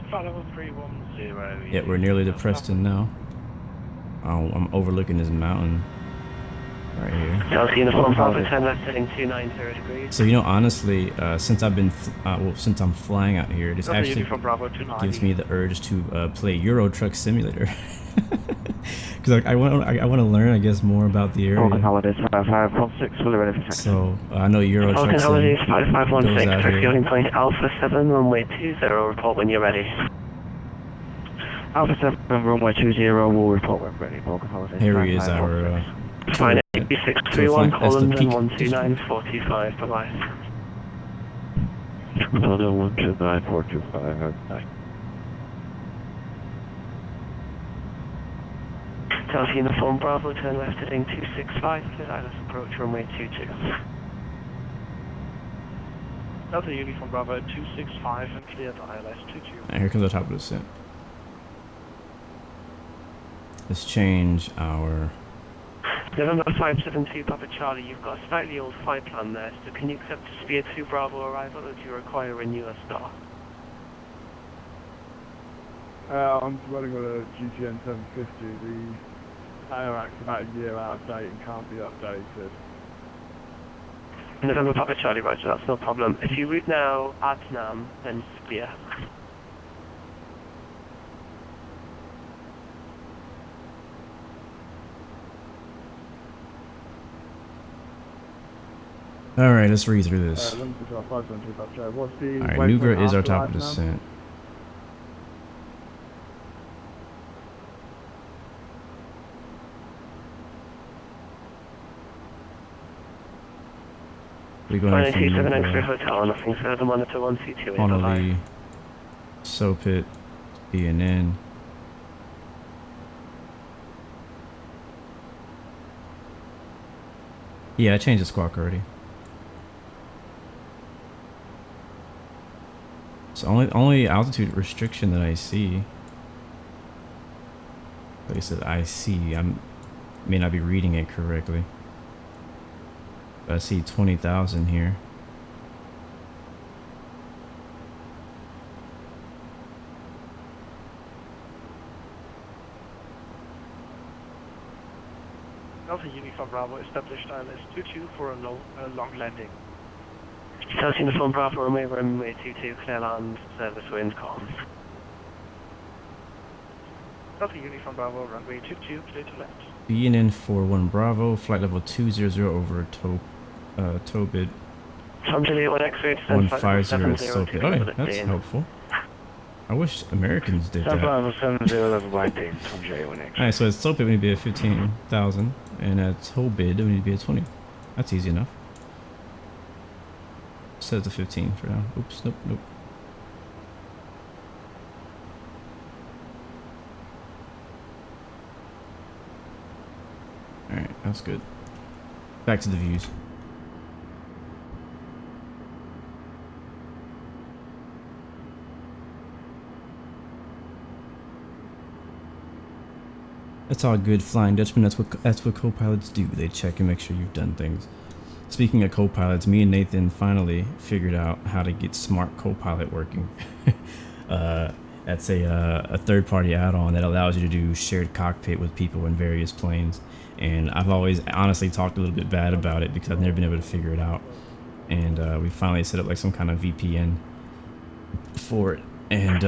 Flight level 310. Yeah, we're nearly to Preston now. Oh, I'm overlooking this mountain right here. Delta Uniform Bravo 10 left heading 290 degrees. So, you know, honestly, since I've been, since I'm flying out here, this actually gives me the urge to play Euro Truck Simulator. Because Because I want to learn, I guess, more about the Falcon area. Holidays 5516, fully ready for taxi. So I know Euro Falcon Trucks Holidays goes 5516, out here. fueling point Alpha 7, runway 20, report when you're ready. Alpha 7, runway 20, will report when ready. Falcon Holidays Here is our Fine, turret. 8631, That's the Column peak 12945, bye-bye. Column 12945, Delta Uniform Bravo, turn left heading 265, clear ILS approach runway 22. Delta Uniform Bravo 265 and clear to ILS 22. And here comes the top of the descent. Let's change our. November 572 Papa Charlie, you've got a slightly old flight plan there, so can you accept a Spear 2 Bravo arrival or do you require a newer star? I'm running on a GTN 750. The AORAC's about a year out of date and can't be updated. November Papa Charlie, roger, that's no problem. If you route now Adnam, then Spear. Alright, let's read through this. Alright, NUGRA is our top of descent. We're going from 279 X-ray NUGRA, Hotel, nothing further, monitor 1C2. Honolulu, SOPIT, BNN. Yeah, I changed the squawk already. It's only altitude restriction that I see. Like I said, I see. I may not be reading it correctly. But I see 20,000 here. Delta Uniform Bravo established ILS 22 for a long landing. Delta Uniform Bravo, runway 22, clear land, service wind comms. Delta Uniform Bravo, runway 22, clear to left. BNN 41 Bravo, flight level 200 over Tobit. Tom Juliet 1 X-ray, 150 SOPIT. Oh, yeah, that's helpful. I wish Americans did that. Bravo 70 level 19, Tom J 1 X. Alright, so at SOPIT we need to be at 15,000, and at Tobit we need to be at 20. That's easy enough. Set it to 15 for now. Oops, nope. Alright, that's good. Back to the views. That's all good, Flying Dutchman. That's what co-pilots do. They check and make sure you've done things. Speaking of co-pilots, me and Nathan finally figured out how to get Smart Copilot working. That's a third-party add-on that allows you to do shared cockpit with people in various planes. And I've always honestly talked a little bit bad about it because I've never been able to figure it out. And we finally set up like some kind of VPN for it. And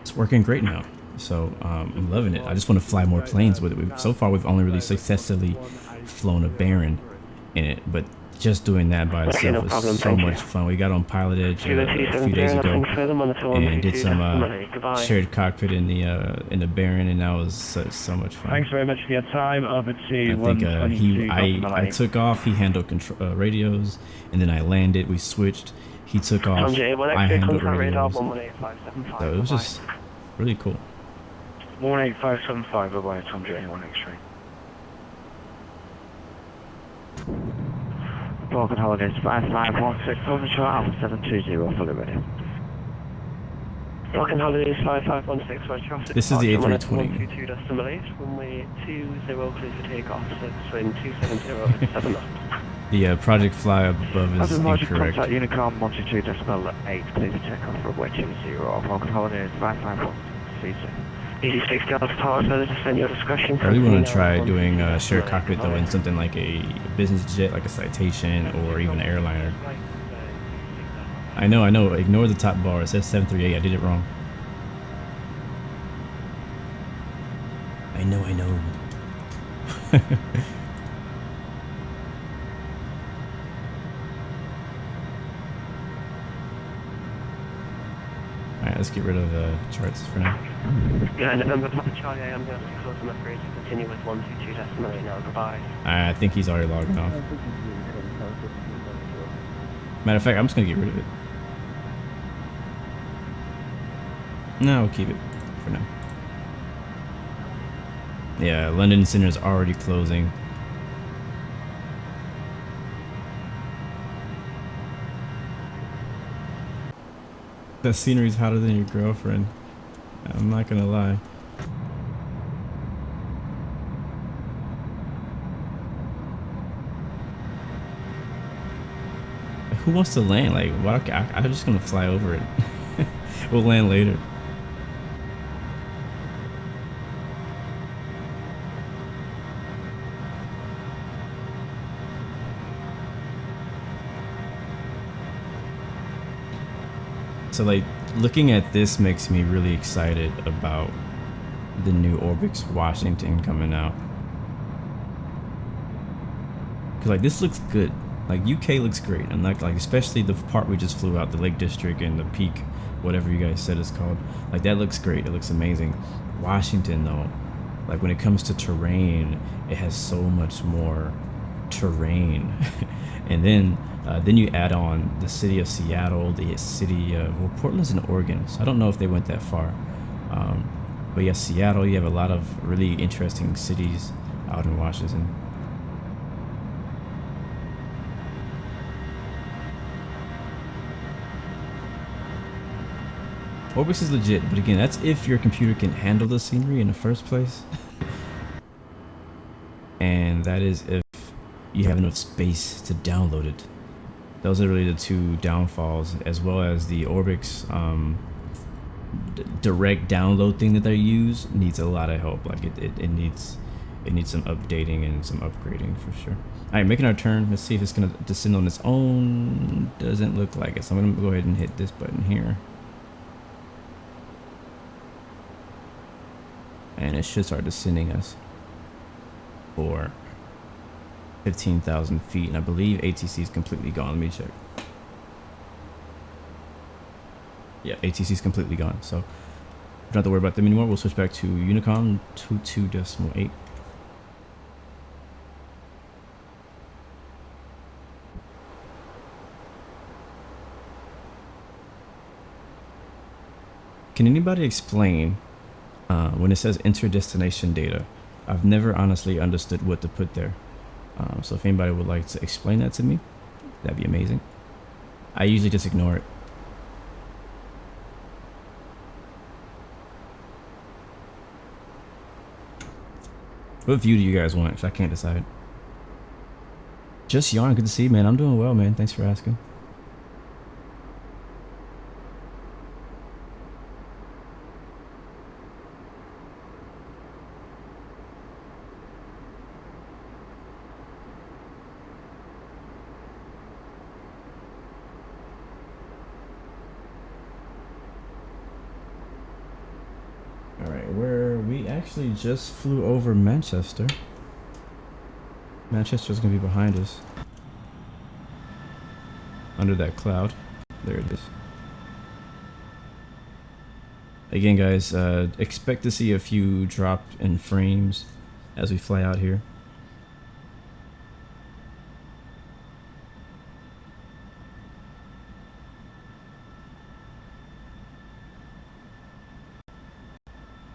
it's working great now. So I'm loving it. I just want to fly more planes with it. So far we've only really successfully flown a Baron in it, but just doing that by itself was so much fun. We got on Pilot Edge a few days ago and did some shared cockpit in the Baron, and that was so much fun. Thanks very much for your time. Over to I think I took off, he handled radios, and then I landed, we switched, he took off, I handled radios. So it was just really cool. 18575, bye-bye, Tom J 1 X-ray. Falcon Holidays 5516, over to Alpha 720, fully ready. Falcon Holidays 5516, right traffic. This is the A320. 122 decimal 8, runway 20, clear for takeoff, service wind 270 at 7 knots. The project fly up above is incorrect. Contact Unicom 122 decimal 8, clear for takeoff, runway 20, Falcon Holidays 5516, C2. 86 Delta Tower, further descend your discretion. I really want to try doing shared cockpit though in something like a business jet, like a Citation or even an airliner. I know. Ignore the top bar. It says 738. I did it wrong. I know. Alright, let's get rid of the charts for now. Yeah, November Papa Charlie, I am going to be close enough for you to continue with 122.8 now. Goodbye. I think he's already logging off. Matter of fact, I'm just gonna get rid of it. No, we'll keep it for now. Yeah, London Center is already closing. The scenery's hotter than your girlfriend. I'm not gonna lie. Who wants to land? Like, why? I'm just gonna fly over it. We'll land later. So like, looking at this makes me really excited about the new Orbx Washington coming out. Cause like, this looks good. Like, UK looks great. And like especially the part we just flew out, the Lake District and the Peak, whatever you guys said it's called. Like, that looks great. It looks amazing. Washington though, like when it comes to terrain, it has so much more terrain. And then you add on the city of Seattle, the city of, well, Portland's in Oregon, so I don't know if they went that far. But yeah, Seattle, you have a lot of really interesting cities out in Washington. Orbx is legit, but again, that's if your computer can handle the scenery in the first place. And that is if you have enough space to download it. Those are really the two downfalls, as well as the Orbx direct download thing that they use needs a lot of help. Like it needs some updating and some upgrading for sure. All right, making our turn. Let's see if it's gonna descend on its own. Doesn't look like it, so I'm gonna go ahead and hit this button here. And it should start descending us for 15,000 feet, and I believe ATC is completely gone. Let me check. Yeah, ATC is completely gone, so don't have to worry about them anymore. We'll switch back to Unicom 22.8. Can anybody explain when it says enter destination data? I've never honestly understood what to put there. So if anybody would like to explain that to me, that'd be amazing. I usually just ignore it. What view do you guys want? 'Cause I can't decide. Just yawn. Good to see you, man. I'm doing well, man. Thanks for asking. Actually just flew over Manchester. Manchester's gonna be behind us. Under that cloud. There it is. Again, guys, expect to see a few drop in frames as we fly out here.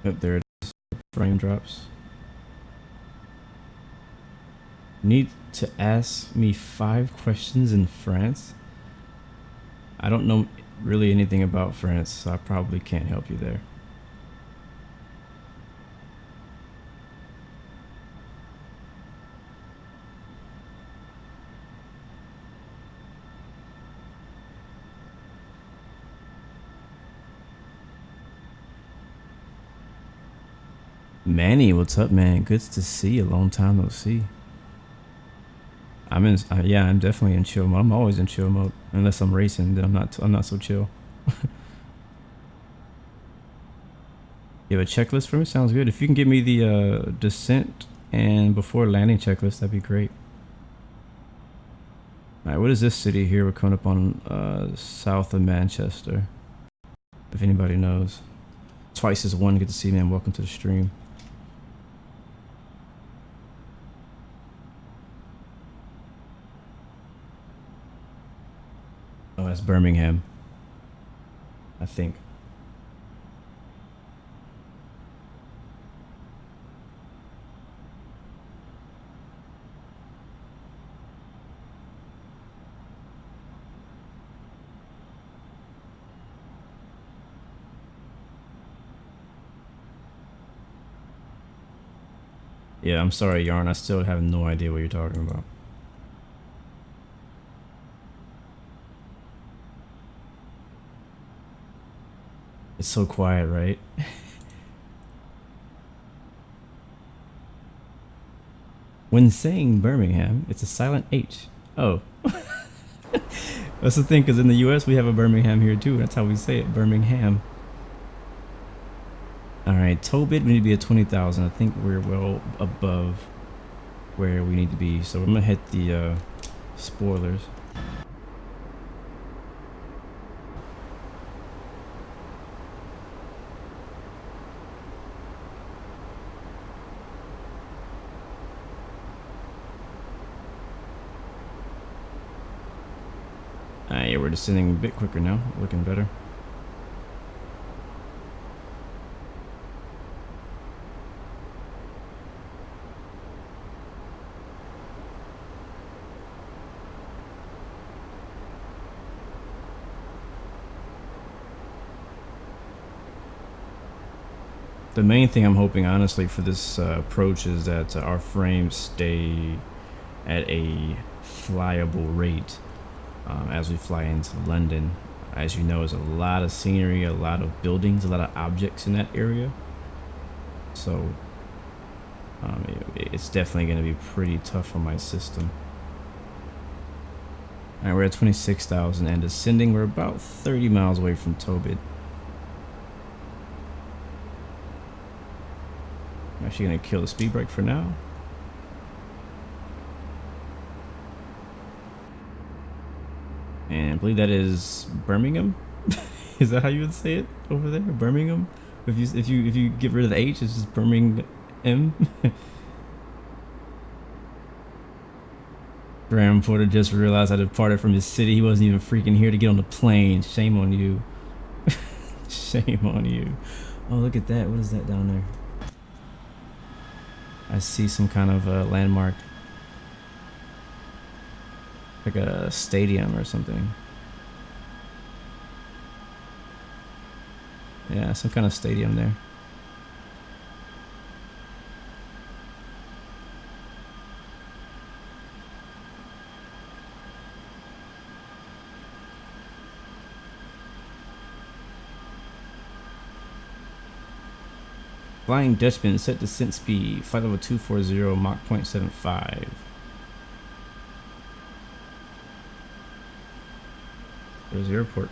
Yep, there it is. Frame drops. Need to ask me 5 questions in France? I don't know really anything about France, so I probably can't help you there. Manny, what's up, man? Good to see you. Long time no see. I'm in. Yeah, I'm definitely in chill mode. I'm always in chill mode, unless I'm racing. Then I'm not so chill. You have a checklist for me? Sounds good. If you can give me the descent and before landing checklist, that'd be great. Alright, what is this city here? We're coming up on south of Manchester. If anybody knows. Twice as one. Good to see you, man. Welcome to the stream. Oh, that's Birmingham, I think. Yeah, I'm sorry, Yarn. I still have no idea what you're talking about. It's so quiet, right? When saying Birmingham, it's a silent H. Oh. That's the thing, because in the US we have a Birmingham here too. That's how we say it, Birmingham. Alright, tow bid, we need to be at 20,000. I think we're well above where we need to be. So I'm going to hit the spoilers. Yeah, we're descending a bit quicker now. Looking better. The main thing I'm hoping, honestly, for this approach is that our frames stay at a flyable rate as we fly into London. As you know, there's a lot of scenery, a lot of buildings, a lot of objects in that area. So it's definitely going to be pretty tough on my system. Alright, we're at 26,000 and descending. We're about 30 miles away from Tobit. I'm actually going to kill the speed brake for now. And I believe that is Birmingham. Is that how you would say it over there? Birmingham? If you get rid of the H, it's just Birmingham. Graeme Porter just realized I departed from his city. He wasn't even freaking here to get on the plane. Shame on you. Shame on you. Oh, look at that. What is that down there? I see some kind of landmark. Like a stadium or something. Yeah, some kind of stadium there. Flying Dutchman, set descent speed, flight level 240, Mach 0.75. There's the airport.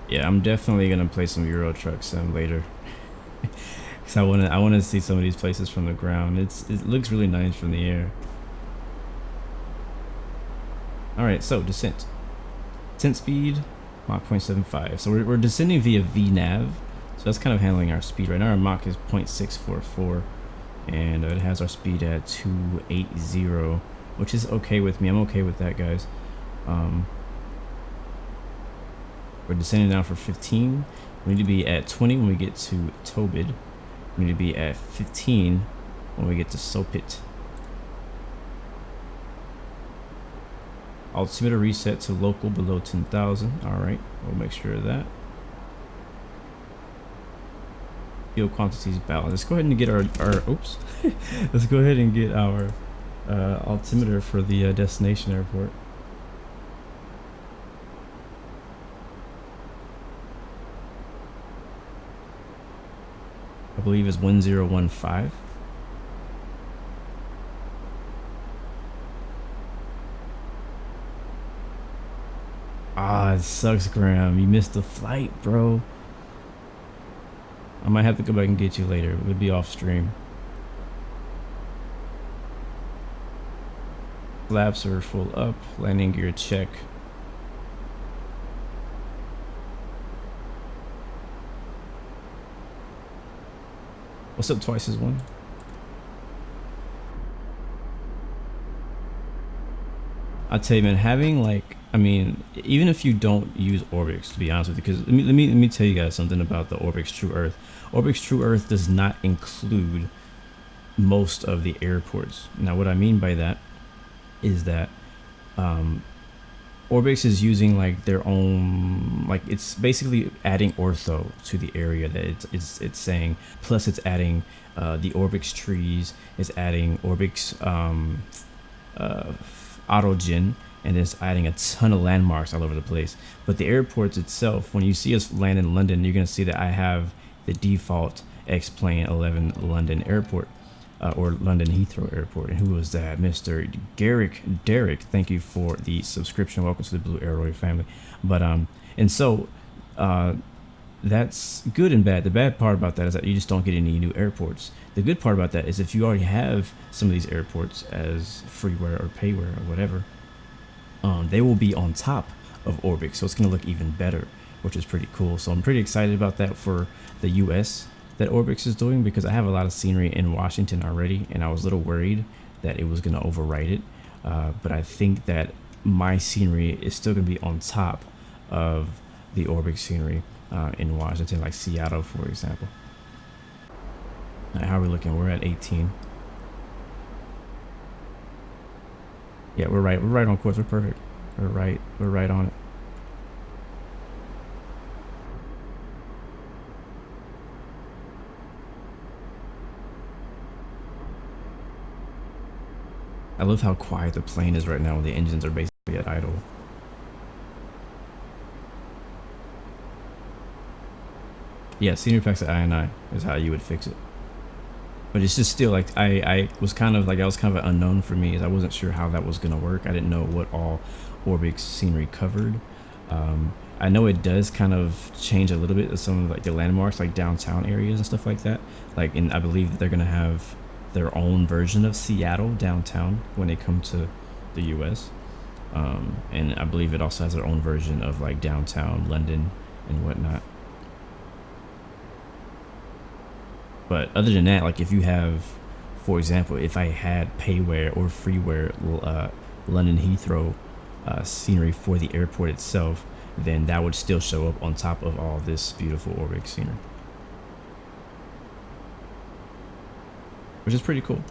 Yeah, I'm definitely gonna play some Euro Truck Sim later. Cause I wanna see some of these places from the ground. It looks really nice from the air. Alright, so descent. Descent speed, Mach 0.75. So we're descending via VNAV. So that's kind of handling our speed right now. Our Mach is 0.644, and it has our speed at 280, which is okay with me. I'm okay with that, guys. We're descending now for 15. We need to be at 20 when we get to Tobid. We need to be at 15 when we get to Sopit. Altimeter reset to local below 10,000. Alright, we'll make sure of that. Fuel quantities balanced. Let's go ahead and get our oops. Let's go ahead and get our altimeter for the destination airport. I believe it's 1015. Ah, it sucks, Graeme. You missed the flight, bro. I might have to go back and get you later. We'll be off stream. Flaps are full up. Landing gear check. What's up, Twice as One? I'll tell you, man, having like, I mean, even if you don't use Orbx, to be honest with you, because let me tell you guys something about the Orbx True Earth. Orbx True Earth does not include most of the airports. Now, what I mean by that is that Orbx is using like their own, like it's basically adding ortho to the area that it's saying. Plus, it's adding the Orbx trees. It's adding Orbx autogen, and it's adding a ton of landmarks all over the place. But the airports itself, when you see us land in London, you're gonna see that I have the default X-Plane 11 London Airport, or London Heathrow Airport. And who was that? Mr. Derek, thank you for the subscription. Welcome to the Blue Aeroid family. But and so that's good and bad. The bad part about that is that you just don't get any new airports. The good part about that is if you already have some of these airports as freeware or payware or whatever, they will be on top of Orbx, so it's going to look even better, which is pretty cool. So I'm pretty excited about that for the US that Orbx is doing, because I have a lot of scenery in Washington already, and I was a little worried that it was going to overwrite it, but I think that my scenery is still going to be on top of the Orbx scenery in Washington, like Seattle, for example. All right, how are we looking? We're at 18. Yeah, we're right on course. We're perfect. We're right on it. I love how quiet the plane is right now when the engines are basically at idle. Yeah, senior packs at INI is how you would fix it. But it's just still like, I was kind of like, that was kind of an unknown for me, as I wasn't sure how that was going to work. I didn't know what all Orbx scenery covered. I know it does kind of change a little bit of some of like the landmarks, like downtown areas and stuff like that. Like, and I believe that they're going to have their own version of Seattle downtown when they come to the US. And I believe it also has their own version of like downtown London and whatnot. But other than that, like if you have, for example, if I had payware or freeware London Heathrow scenery for the airport itself, then that would still show up on top of all this beautiful Orbx scenery, which is pretty cool.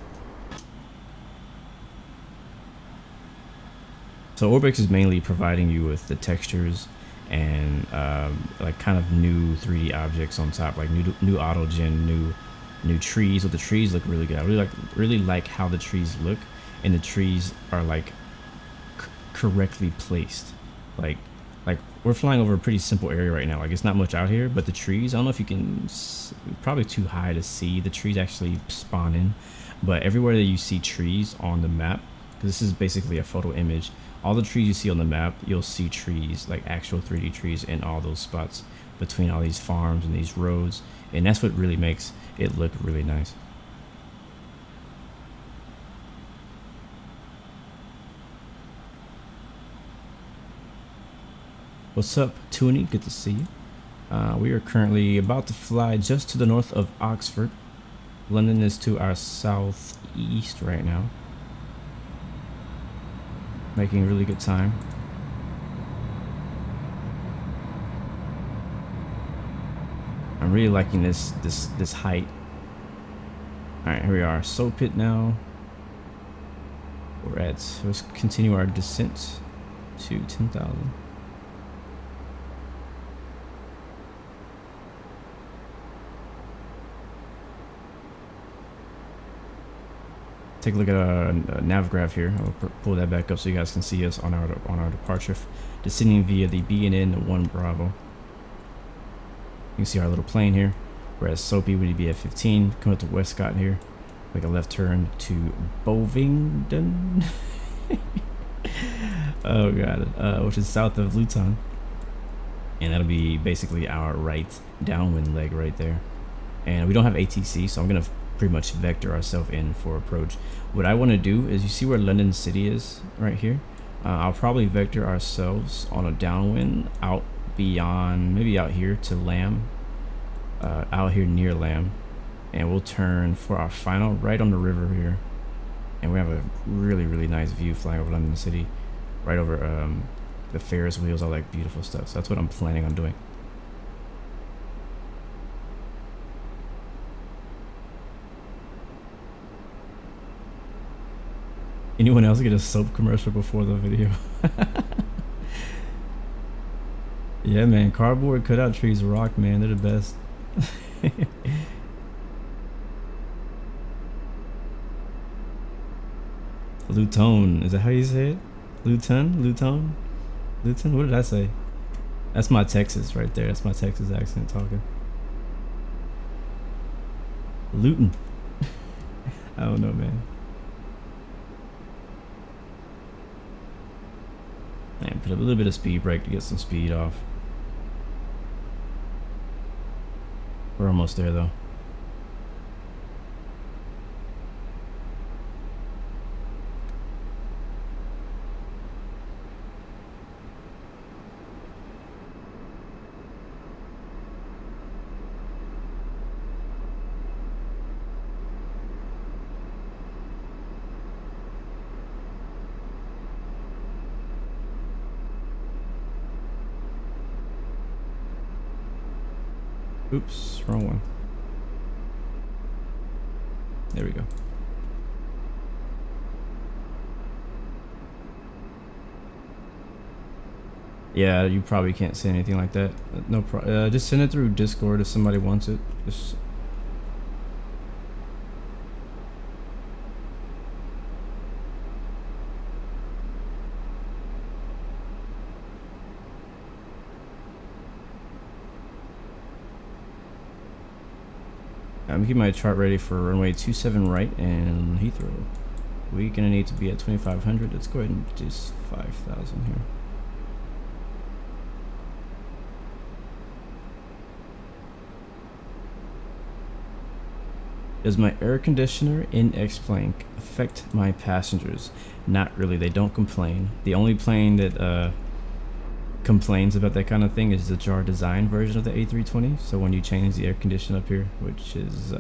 So Orbx is mainly providing you with the textures and like kind of new 3D objects on top, like new autogen, new trees. So the trees look really good. I really like how the trees look, and the trees are like correctly placed. Like we're flying over a pretty simple area right now. Like it's not much out here, but the trees, I don't know if you can, probably too high to see. The trees actually spawn in, but everywhere that you see trees on the map, because this is basically a photo image, all the trees you see on the map, you'll see trees, like actual 3D trees in all those spots between all these farms and these roads, and that's what really makes it look really nice. What's up, Toonie? Good to see you. We are currently about to fly just to the north of Oxford. London is to our southeast right now. Making really good time. I'm really liking this height. All right, here we are, Sopit now. Let's continue our descent to 10,000. Take a look at a nav graph here. I'll pull that back up so you guys can see us on our departure, descending via the BNN 1 Bravo. You can see our little plane here. We're at Soapy, would be at 15. Coming up to Westcott here. Make a left turn to Bovingdon. Oh god, which is south of Luton, and that'll be basically our right downwind leg right there. And we don't have ATC, so I'm gonna pretty much vector ourselves in for approach. What I want to do is, you see where London City is right here? I'll probably vector ourselves on a downwind out beyond, maybe out here to Lamb, out here near Lamb, and we'll turn for our final right on the river here, and we have a really nice view flying over London City, right over the Ferris wheels, all that beautiful stuff. So that's what I'm planning on doing. Anyone else get a soap commercial before the video? Yeah, man, cardboard cutout trees rock, man. They're the best. Luton, is that how you say it? Luton? Luton? Luton? What did I say? That's my Texas right there. That's my Texas accent talking. Luton. I don't know, man. And put a little bit of speed brake to get some speed off. We're almost there though. Oops, wrong one. There we go. Yeah, you probably can't say anything like that. No problem. Just send it through Discord if somebody wants it. Just I'm keeping my chart ready for runway 27 right and Heathrow. We're gonna need to be at 2500. Let's go ahead and just 5000 here. Does my air conditioner in X-Plane affect my passengers? Not really, they don't complain. The only plane that complains about that kind of thing is the jar design version of the A320. So when you change the air conditioner up here, which is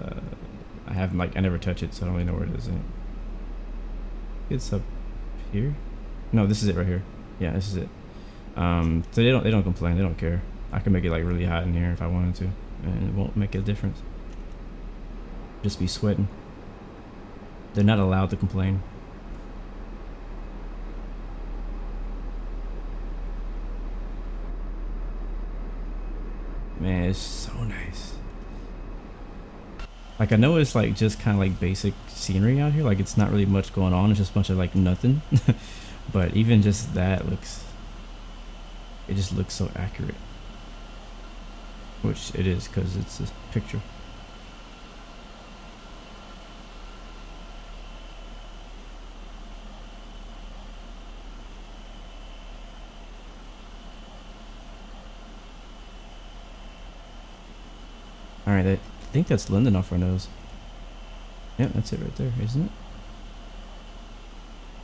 I never touch it, so I don't really know where it is. It's up here. No, this is it right here. Yeah, this is it. So they don't complain. They don't care. I can make it like really hot in here if I wanted to, and it won't make a difference. Just be sweating. They're not allowed to complain. Man, it's so nice. Like, I know it's like just kind of like basic scenery out here. Like, it's not really much going on. It's just a bunch of like nothing. But even just that it just looks so accurate. Which it is, because it's a picture. Alright, I think that's London off our nose. Yeah, that's it right there, isn't it?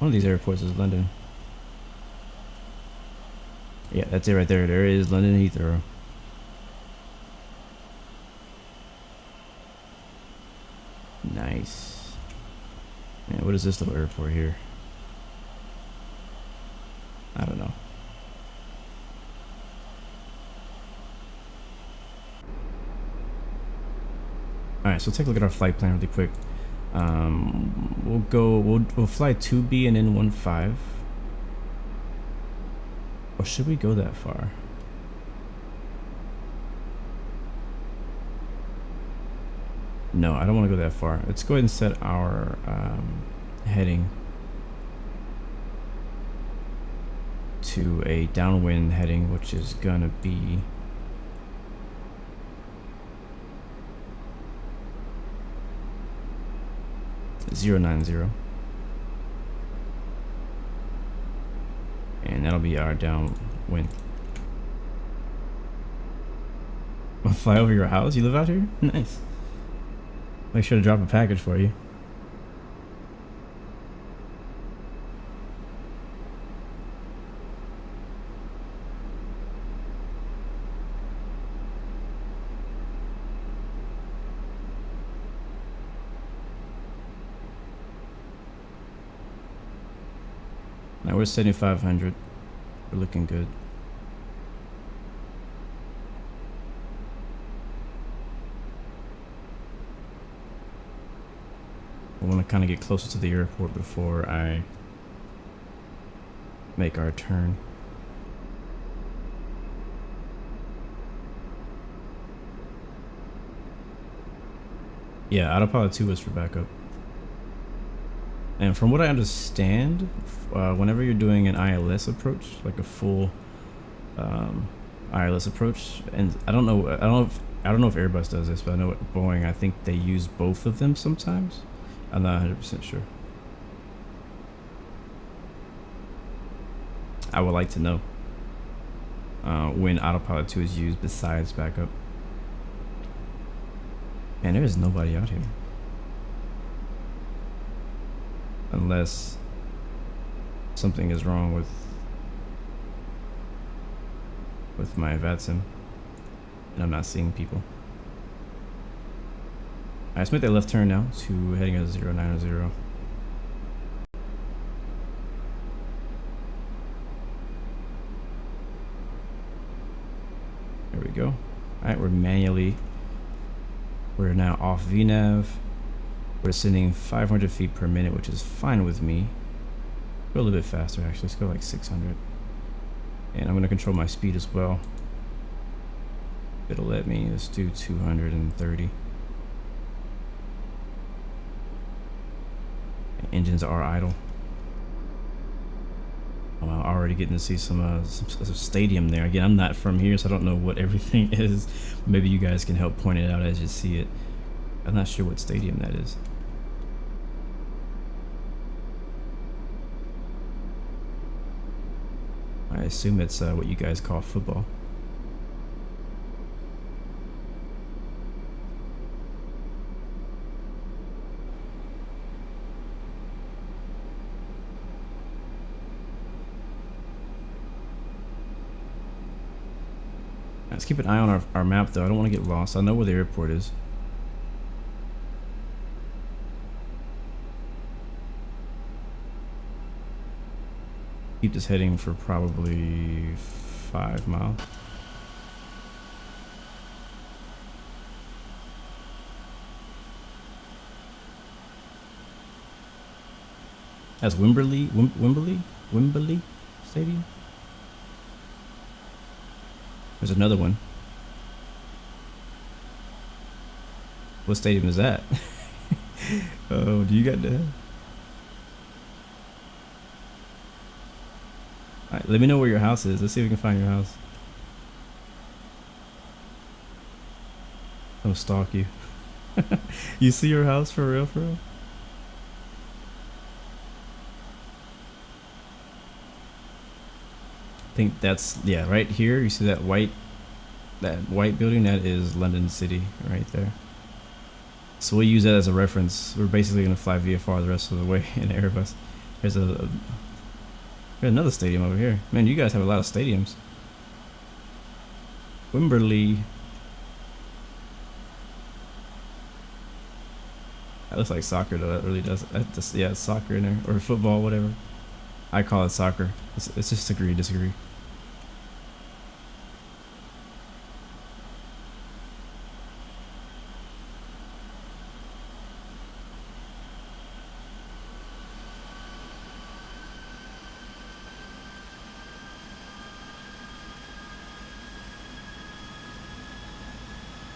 One of these airports is London. Yeah, that's it right there. There is London Heathrow. Nice. Yeah, what is this little airport here? I don't know. Alright, so take a look at our flight plan really quick. We'll fly 2B and then 15. Or should we go that far? No, I don't want to go that far. Let's go ahead and set our heading to a downwind heading, which is gonna be 090. And that'll be our downwind. I'll fly over your house? You live out here? Nice. Make sure to drop a package for you. Now we're 7,500. We're looking good. I want to kind of get closer to the airport before I make our turn. Yeah, autopilot 2 is for backup. And from what I understand, whenever you're doing an ILS approach, like a full ILS approach, and I don't know if Airbus does this, but I know at Boeing, I think they use both of them sometimes. I'm not 100% sure. I would like to know when autopilot 2 is used besides backup. And there is nobody out here. Unless something is wrong with my VATSIM and I'm not seeing people. Alright, let's make that left turn now to heading at 090. There we go. Alright, we're now off VNav. We're sending 500 feet per minute, which is fine with me. Go a little bit faster, actually. Let's go like 600. And I'm going to control my speed as well. It'll let me. Let's do 230. Engines are idle. I'm already getting to see some stadium there. Again, I'm not from here, so I don't know what everything is. Maybe you guys can help point it out as you see it. I'm not sure what stadium that is. I assume it's what you guys call football. Let's keep an eye on our map though. I don't want to get lost. I know where the airport is. Keep this heading for probably 5 miles. That's Wembley Stadium. There's another one. What stadium is that? Oh, do you got that? Alright, let me know where your house is. Let's see if we can find your house. I'll stalk you. You see your house for real, for real? I think that's, yeah, right here. You see that white building? That is London City right there. So we'll use that as a reference. We're basically going to fly VFR the rest of the way in Airbus. There's another stadium over here. Man, you guys have a lot of stadiums. Wembley. That looks like soccer though. That really does. Yeah, it's soccer in there, or football, whatever. I call it soccer. It's just disagree.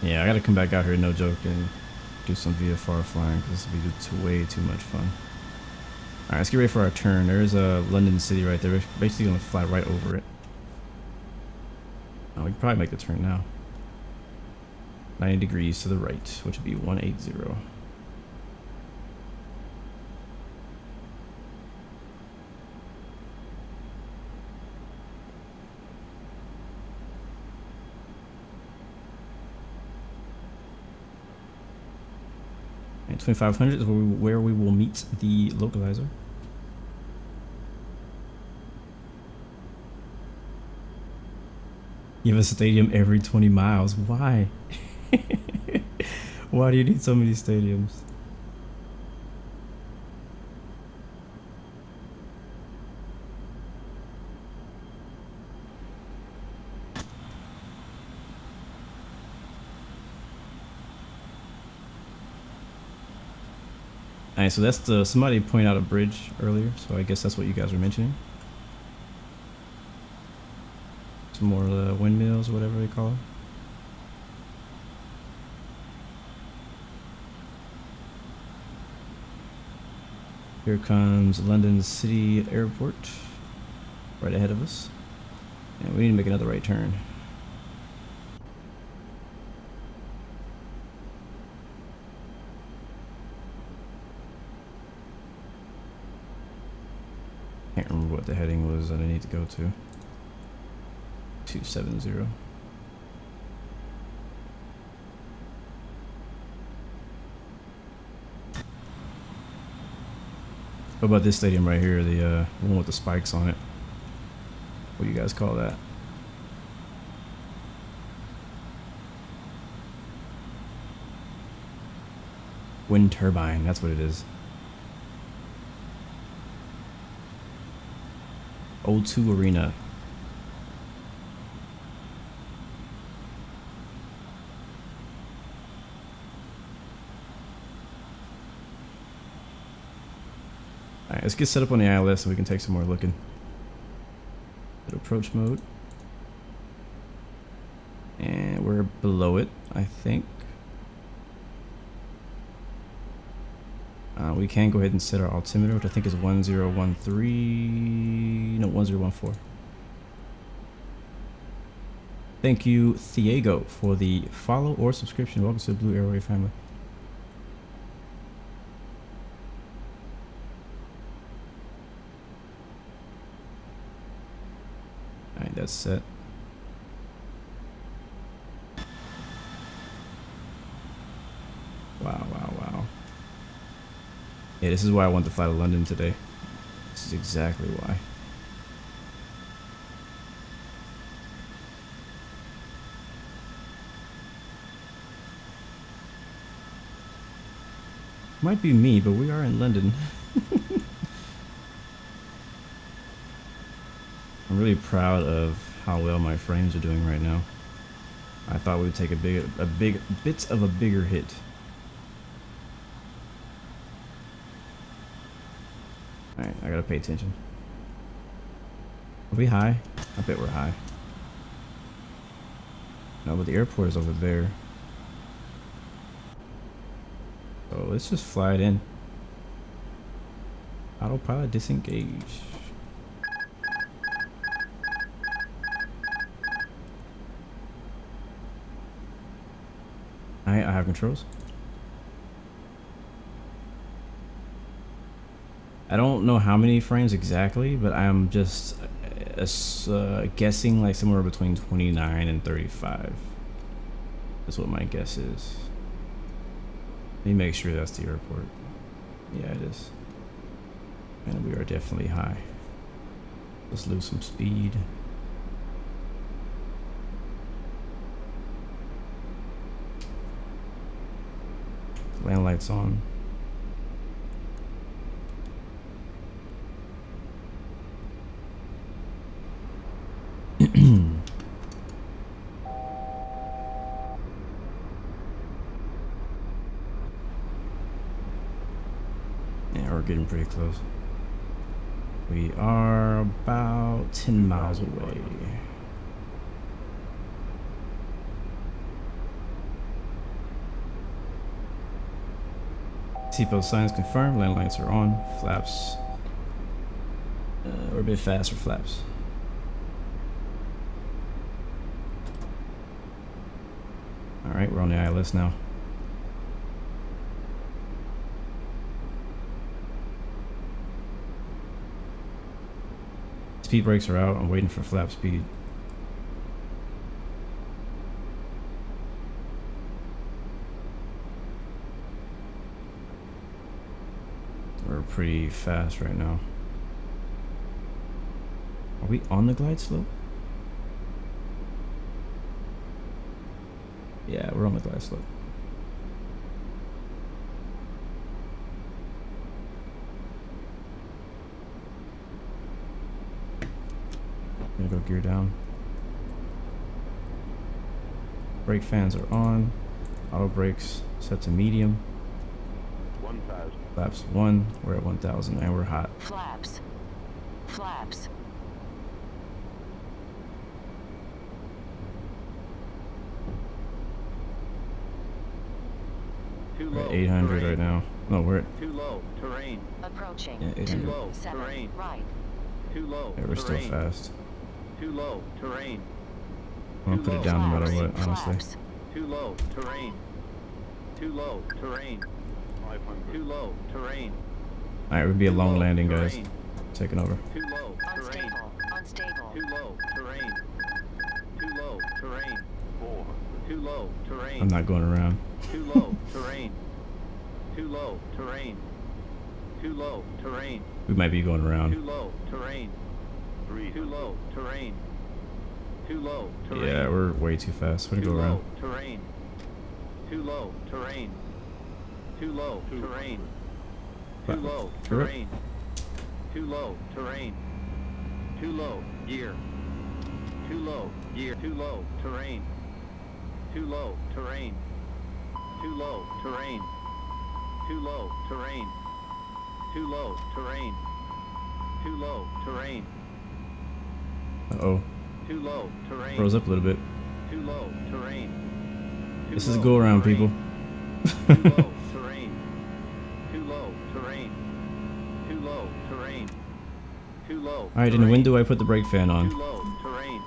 Yeah, I gotta come back out here, no joke, and do some VFR flying because this will be way too much fun. Alright, let's get ready for our turn. There's a London City right there. We're basically gonna fly right over it. Oh, we can probably make the turn now. 90 degrees to the right, which would be 180. Alright, 2500 is where we will meet the localizer. You have a stadium every 20 miles. Why? Why do you need so many stadiums? Alright, so that's the, somebody pointed out a bridge earlier, so I guess that's what you guys were mentioning. Some more windmills, whatever they call them. Here comes London City Airport, right ahead of us. And we need to make another right turn. Can't remember what the heading was that I need to go to. 270. What about this stadium right here, the one with the spikes on it? What do you guys call that? Wind turbine, that's what it is. O2 Arena. Alright, let's get set up on the ILS so we can take some more looking. Hit approach mode. And we're below it, I think. We can go ahead and set our altimeter, which I think is 1013, no, 1014. Thank you, Thiago, for the follow or subscription. Welcome to the Blue Airway family. Alright, that's set. Wow, wow, wow. Yeah, this is why I want to fly to London today. This is exactly why. Might be me, but we are in London. I'm really proud of how well my frames are doing right now. I thought we would take a bit of a bigger hit. Alright, I gotta pay attention. Are we high? I bet we're high. No, but the airport is over there. So let's just fly it in. Autopilot disengage. Alright, I have controls. I don't know how many frames exactly, but I'm just guessing like somewhere between 29 and 35. That's what my guess is. Let me make sure that's the airport. Yeah, it is. And we are definitely high. Let's lose some speed. Land lights on. Yeah, we're getting pretty close. We are about 10 miles away. Seatbelt signs confirmed. Land lights are on. Flaps. We're a bit faster flaps. Alright, we're on the ILS now. Speed brakes are out. I'm waiting for flap speed. pretty fast right now. Are we on the glide slope? Yeah, we're on the glide slope. Gonna go gear down. Brake fans are on. Auto brakes set to medium. 1,000. Flaps 1. We're at 1,000 and we're hot. Flaps. Flaps. Too We're low. at 800 terrain. right now. No, we're at Too low. Terrain. Approaching. Yeah, 800. Too low. 7 Terrain. right. Too low. yeah, we're still terrain. fast. Too low. Terrain. I'm gonna put it down no matter what, honestly. Flaps. Too low. Terrain. Too low. Terrain. 500. Too low. Terrain. Alright, it would be a Too long low, landing, guys. terrain. Taking over. Too low. Terrain. Unstable. Unstable. Too low. Terrain. Too low. Terrain. 400. Too low. Terrain. I'm not going around. Too low. Terrain. Too low. Terrain. Too low. Terrain. We might be going Too around. low. Terrain. 300. Too low. Terrain. Too low. Terrain. Yeah, we're way too fast. We're Too gonna go low. around. Terrain. Too low. Terrain. Too low. Terrain. Too low. Correct. Terrain. Too low. Terrain. Too low. Gear. Too low. Gear. Too low. Terrain. Too low. Terrain. Too low. Terrain. Too low. Terrain. Too low. Terrain. Too low. Terrain. Uh-oh. Too low. Terrain. Rose up a little bit. Too low. Terrain. Too This is low, go around, terrain. people. Too low. Terrain. Too low. Terrain. Too low. Terrain. Too low. Alright, then when do I put the brake fan on? Too low. Terrain.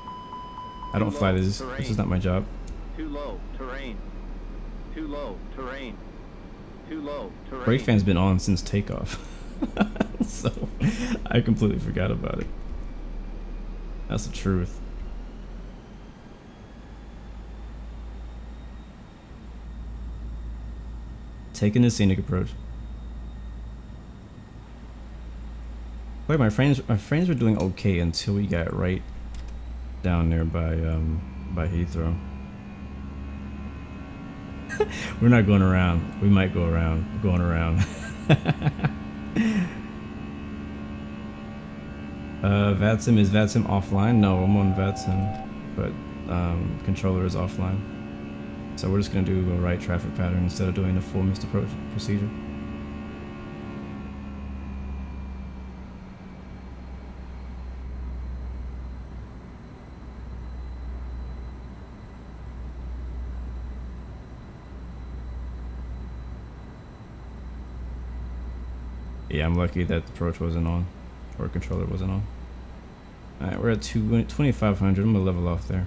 I don't Too fly low, this. terrain. This is not my job. Too low. Terrain. Too low. Terrain. Too low. Terrain. Brake fan's been on since takeoff. So I completely forgot about it. That's the truth. Taking the scenic approach. Wait, my friends were doing okay until we got right down there by Heathrow. We're not going around. We might go around. Going around. VATSIM, is VATSIM offline? No, I'm on VATSIM, but controller is offline. So we're just gonna do a right traffic pattern instead of doing the full missed approach procedure. Yeah, I'm lucky that the approach wasn't on, or controller wasn't on. Alright, we're at 2,500. I'm gonna level off there.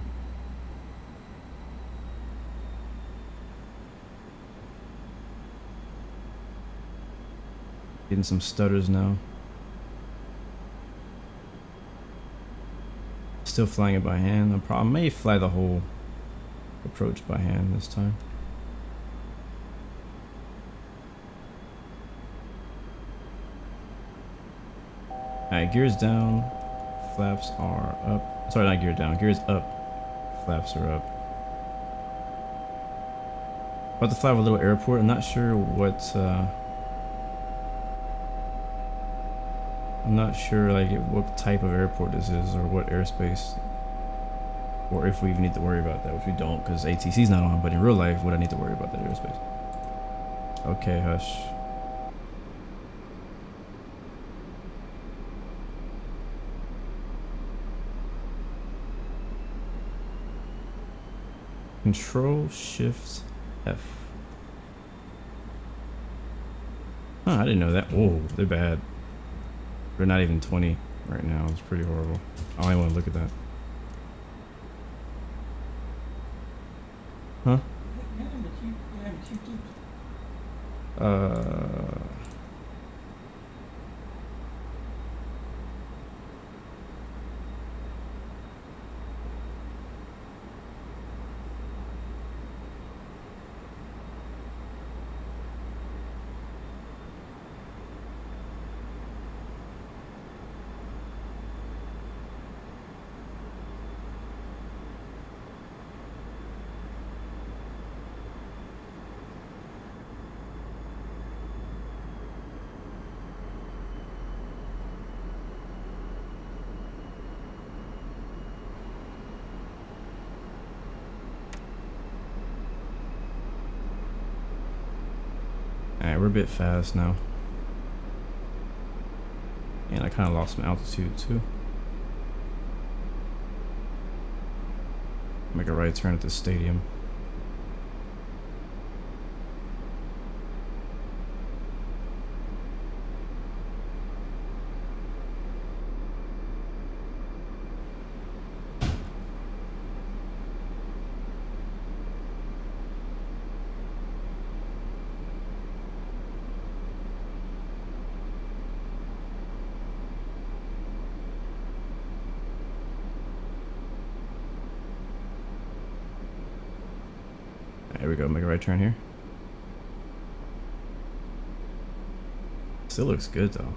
Getting some stutters now. Still flying it by hand. I may fly the whole approach by hand this time. Alright, gears down, flaps are up. Sorry, not gear down, gears up, flaps are up. About to fly over a little airport. I'm not sure what, I'm not sure like what type of airport this is or what airspace, or if we even need to worry about that, which we don't because ATC's not on, but in real life, would I need to worry about that airspace? Okay, hush. Control Shift F. Oh, I didn't know that. Whoa, they're bad. They're not even 20 right now. It's pretty horrible. I don't even want to look at that. Huh? we're a bit fast now. And I kind of lost some altitude too. Make a right turn at the stadium. There we go, make a right turn here. Still looks good though.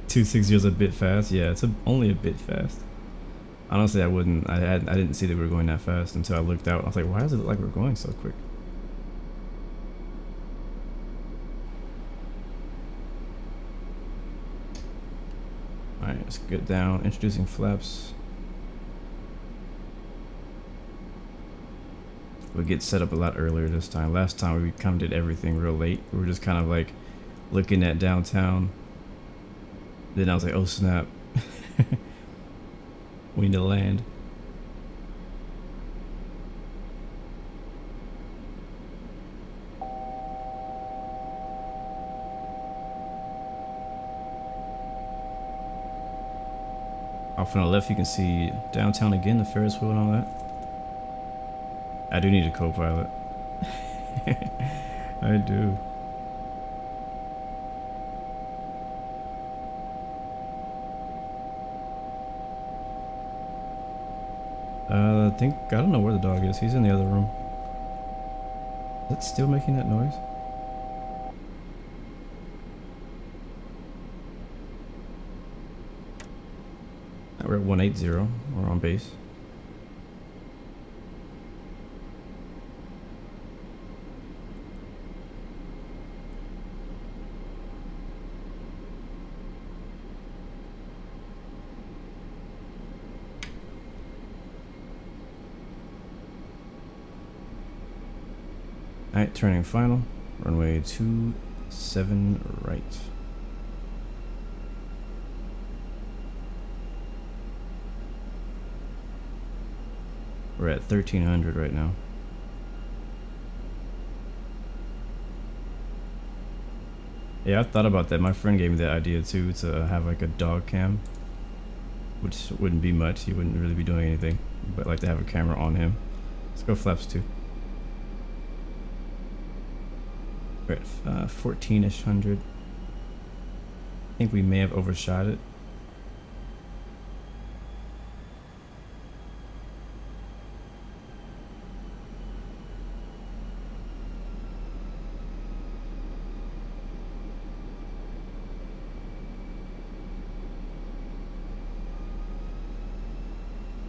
.260 is a bit fast. Yeah, it's only a bit fast. Honestly, I didn't see that we were going that fast until I looked out. I was like, why does it look like we're going so quick? Alright, let's get down. Introducing flaps. We get set up a lot earlier this time. Last time we kind of did everything real late. We were just kind of like looking at downtown. Then I was like, oh snap. We need to land. Off on the left, you can see downtown again, the Ferris wheel and all that. I do need a co-pilot. I do. I don't know where the dog is. He's in the other room. Is it still making that noise? We're at 180. We're on base. Alright, turning final. Runway 27 right. We're at 1300 right now. Yeah, I thought about that. My friend gave me the idea too, to have like a dog cam, which wouldn't be much. He wouldn't really be doing anything, but like to have a camera on him. Let's go flaps 2. We're at 14-ish hundred. I think we may have overshot it.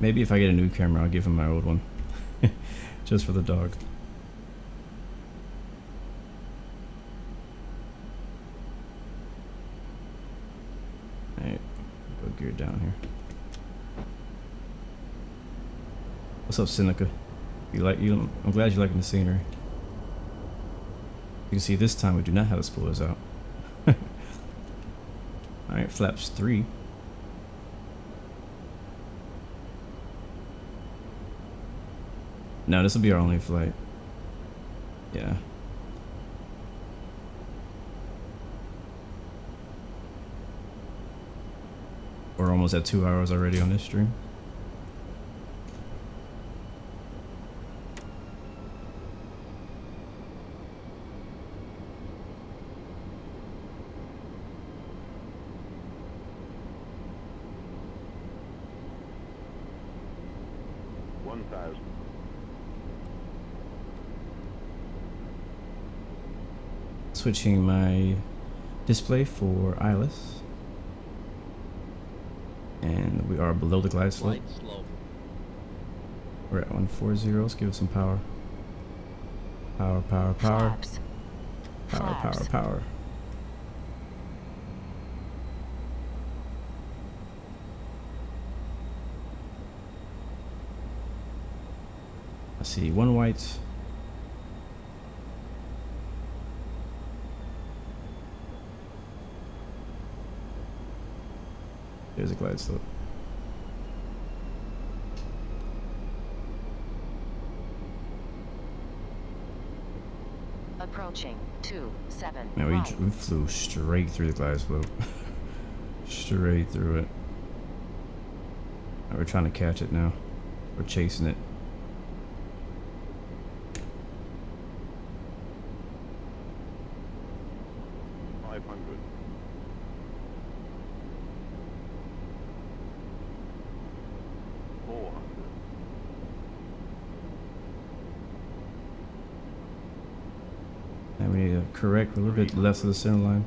Maybe if I get a new camera, I'll give him my old one. Just for the dog. Alright, go gear down here. What's up, Seneca? I'm glad you're liking the scenery. You can see this time we do not have the spoilers out. Alright, flaps 3. No, this will be our only flight. Yeah. We're almost at 2 hours already on this stream. Switching my display for ILS, and we are below the glide slope. We're at 140. Let's give it some power. Power. Flaps. Power. I see one white. There's a glide slope. Approaching 27. Man, right. we flew straight through the glide slope. Straight through it. We're trying to catch it now. We're chasing it. And we need to correct a little bit left of the center line.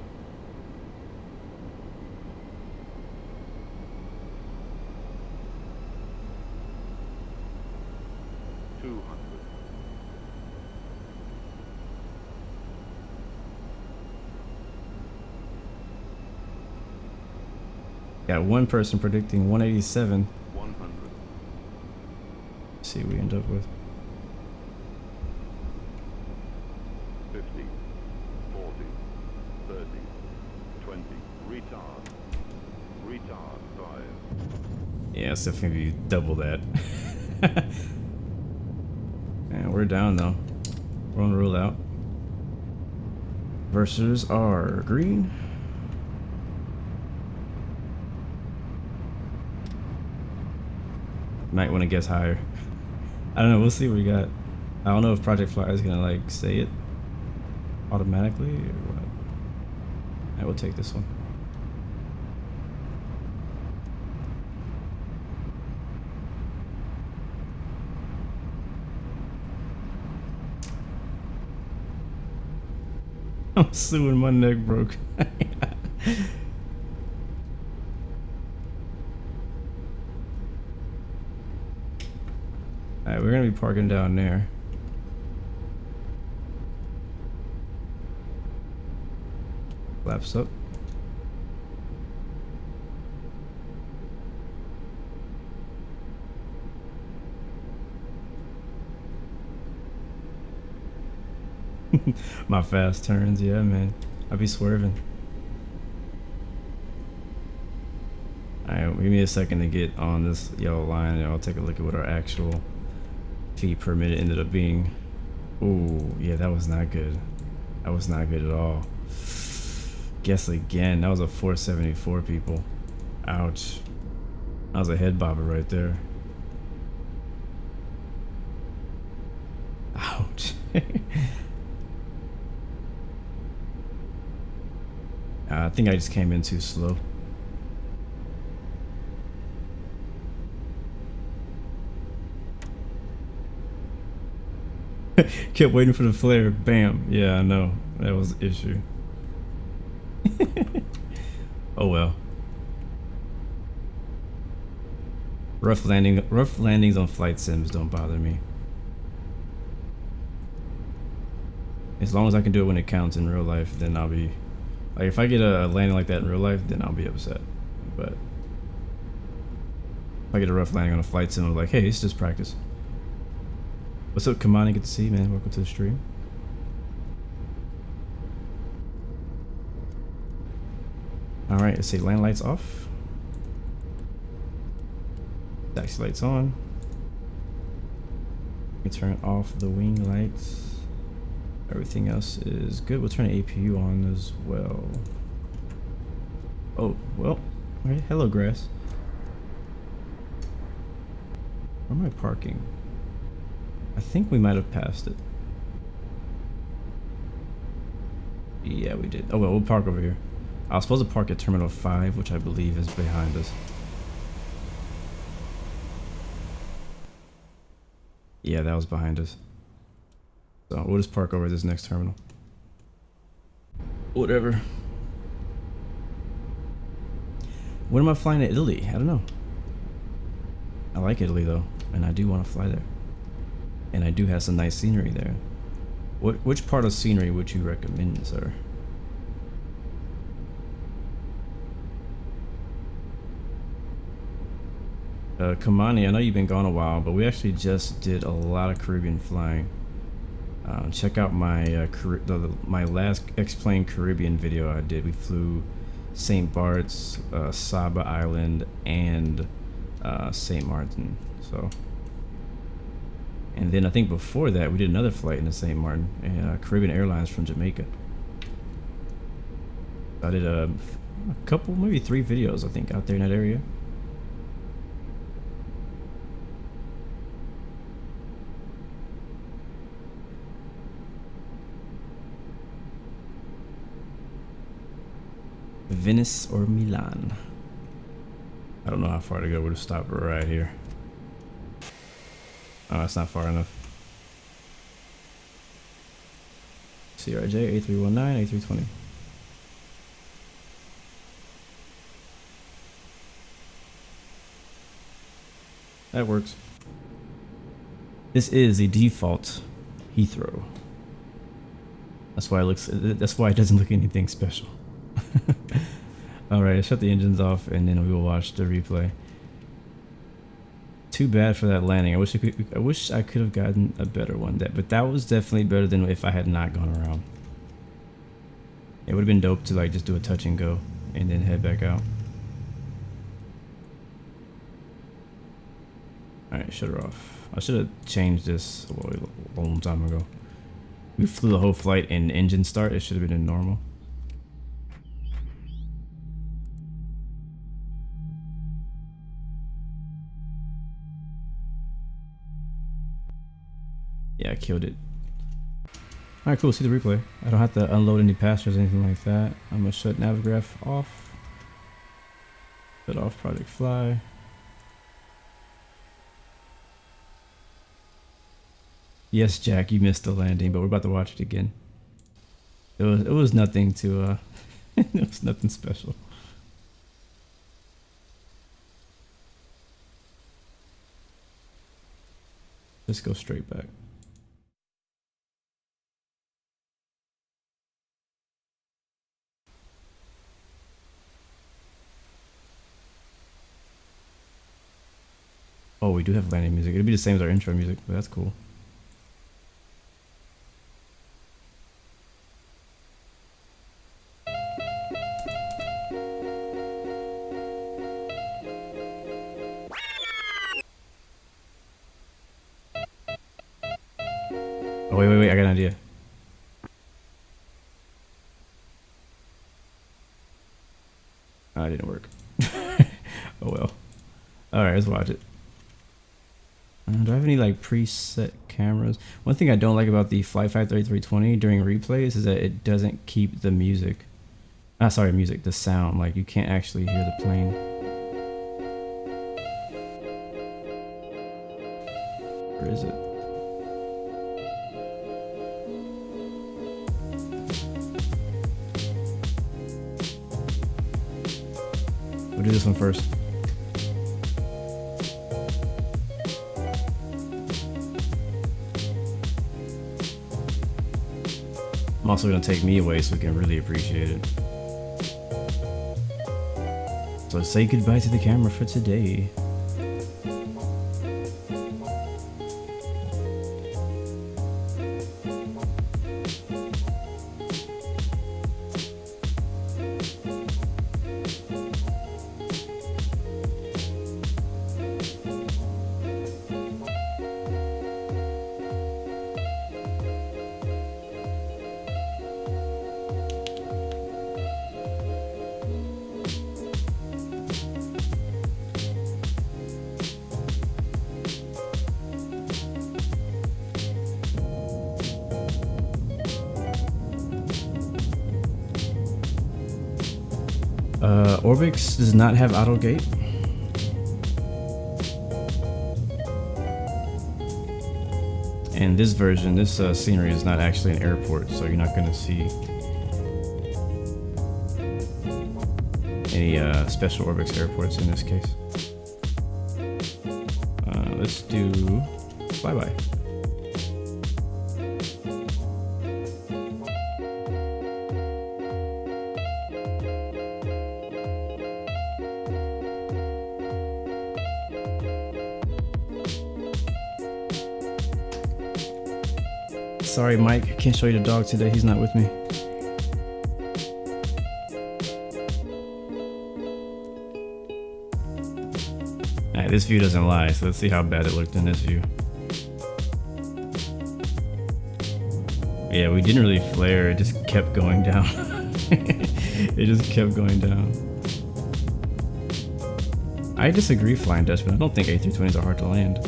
Got one person predicting 187. 100. Let's see what we end up with. 50, 40, 30, 20, retard, 5. Yeah, it's definitely double that. And we're down though. We're on the rule out. Versus our green. Might want to guess higher. I don't know. We'll see what we got. I don't know if Project Flyer is gonna like say it automatically or what. I will take this one. I'm suing, my neck broke. Alright, we're gonna be parking down there. Flaps up. My fast turns, yeah, man. I'll be swerving. Alright, give me a second to get on this yellow line and I'll take a look at what our actual feet per minute ended up being. Ooh, yeah, that was not good. That was not good at all. Guess again, that was a 474, people. Ouch. That was a head bobber right there. Ouch. I think I just came in too slow. Kept waiting for the flare. Bam. Yeah, I know. That was the issue. Oh well. Rough landings on flight sims don't bother me. As long as I can do it when it counts in real life, then I'll be like, if I get a landing like that in real life, then I'll be upset. But if I get a rough landing on a flight sim, I'm like, hey, it's just practice. What's up, Kamani? Good to see you, man. Welcome to the stream. Alright, let's see. Land lights off. Taxi lights on. We turn off the wing lights. Everything else is good. We'll turn the APU on as well. Oh, well. Alright, hello, grass. Where am I parking? I think we might have passed it. Yeah, we did. Oh well, we'll park over here. I was supposed to park at Terminal 5, which I believe is behind us. Yeah, that was behind us. So we'll just park over this next terminal. Whatever. When am I flying to Italy? I don't know. I like Italy though, and I do want to fly there. And I do have some nice scenery there. Which part of scenery would you recommend, sir? Kamani, I know you've been gone a while, but we actually just did a lot of Caribbean flying. Check out my my last X-Plane Caribbean video I did. We flew St. Bart's, Saba Island, and St. Martin. So, and then I think before that we did another flight into St. Martin, Caribbean Airlines from Jamaica. I did a couple, maybe 3 videos I think out there in that area. Venice or Milan. I don't know how far to go. We'll just stop right here. Oh, that's not far enough. CRJ A319, A320. That works. This is the default Heathrow. That's why it looks. That's why it doesn't look anything special. All right, shut the engines off, and then we will watch the replay. Too bad for that landing. I wish I could have gotten a better one. But that was definitely better than if I had not gone around. It would have been dope to like just do a touch and go, and then head back out. All right, shut her off. I should have changed this a long time ago. We flew the whole flight in engine start. It should have been in normal. Yeah, I killed it. Alright, cool. See the replay. I don't have to unload any passengers or anything like that. I'm gonna shut Navigraph off. Shut off Project Fly. Yes, Jack, you missed the landing, but we're about to watch it again. It was nothing to it was nothing special. Let's go straight back. Oh, we do have landing music. It'll be the same as our intro music, but that's cool. Oh, wait, I got an idea. Oh, it didn't work. Oh well. Alright, let's watch it. Do I have any like preset cameras? One thing I don't like about the Flight 53320 during replays is that it doesn't keep the music. The sound. Like you can't actually hear the plane. Where is it? We'll do this one first. I'm also going to take me away so we can really appreciate it. So say goodbye to the camera for today. Orbx does not have auto gate. And this version, this scenery is not actually an airport, so you're not going to see any special Orbx airports in this case. Let's do flyby. Sorry, Mike. Can't show you the dog today. He's not with me. Alright, this view doesn't lie, so let's see how bad it looked in this view. Yeah, we didn't really flare, it just kept going down. It just kept going down. I disagree, Flying Dutchman. I don't think A320s are hard to land.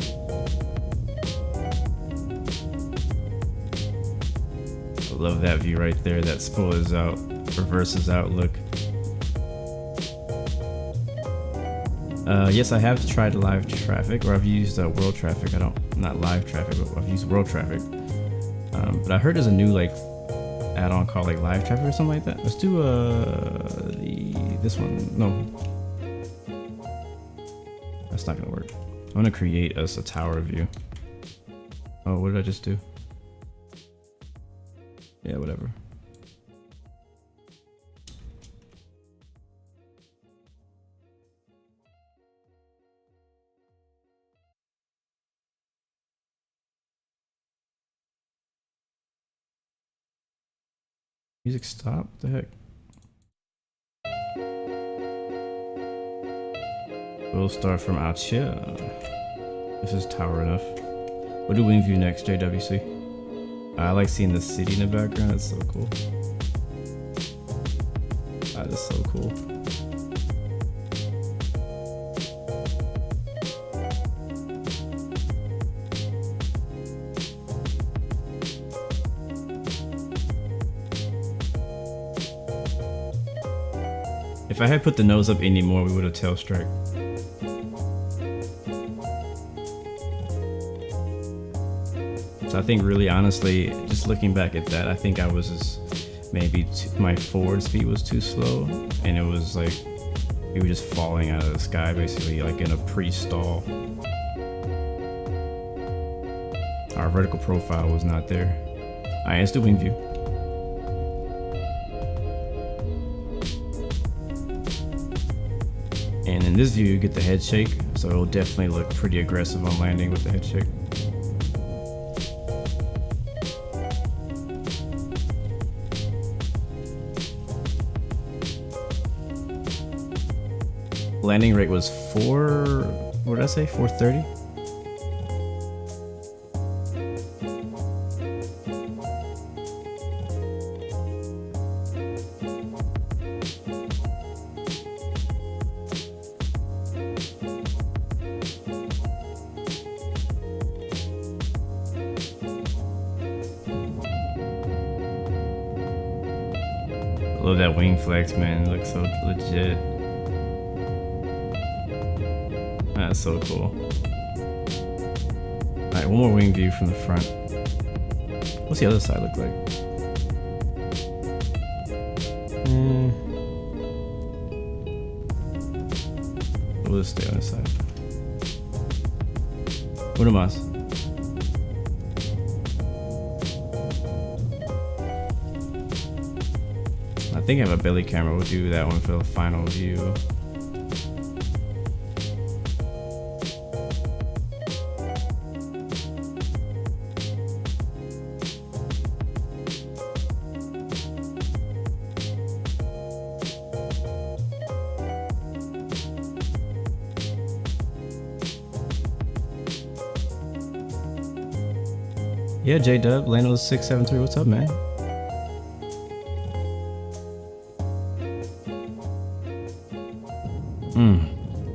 I love that view right there, that spoilers out, reverses out look. Yes, I have tried live traffic, or I've used world traffic. Not live traffic, but I've used world traffic. But I heard there's a new like add-on called like live traffic or something like that. Let's do this one. No, that's not gonna work. I'm gonna create us a tower view. Oh, what did I just do? Yeah, whatever. Music stop? What the heck? We'll start from out here. This is tower enough. We'll do wing view next, JWC. I like seeing the city in the background, that's so cool. That is so cool. If I had put the nose up any more, we would have tail struck. So I think really honestly, just looking back at that, I think I was just maybe my forward speed was too slow, and it was like we were just falling out of the sky basically, like in a pre-stall. Our vertical profile was not there. Alright, let's do wing view. And in this view, you get the head shake, so it'll definitely look pretty aggressive on landing with the head shake. Landing rate was what did I say, 430? Love that wing flex, man. It looks so legit. That's so cool. Alright, one more wing view from the front. What's the other side look like? We'll just stay on this side. What am I? I think I have a belly camera. We'll do that one for the final view. Yeah, J-Dub, Lano673, what's up, man?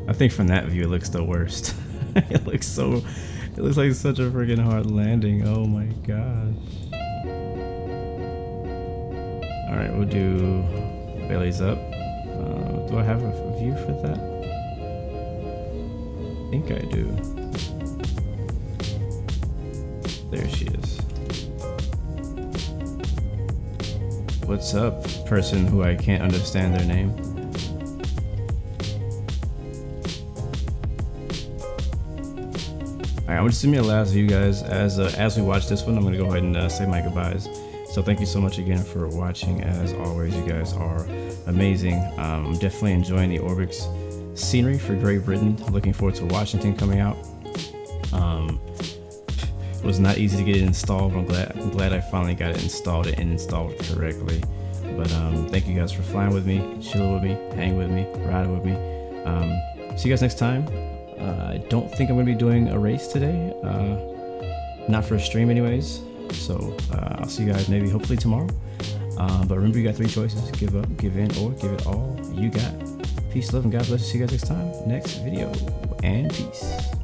I think from that view it looks the worst. It looks like such a freaking hard landing. Oh my gosh. Alright, we'll do bellies up. Do I have a view for that? I think I do. There she is. What's up, person who I can't understand their name? Alright, I'm just doing my last view, guys. As we watch this one, I'm gonna go ahead and say my goodbyes. So thank you so much again for watching. As always, you guys are amazing. I'm definitely enjoying the Orbx scenery for Great Britain. Looking forward to Washington coming out. was not easy to get it installed. I'm glad I finally got it installed and installed correctly. But thank you guys for flying with me, chilling with me, hanging with me, riding with me. See you guys next time. I don't think I'm gonna be doing a race today, not for a stream anyways. So I'll see you guys maybe hopefully tomorrow. But remember, you got 3 choices: give up, give in, or give it all you got. Peace, love, and God bless you. See you guys next time, next video, and peace.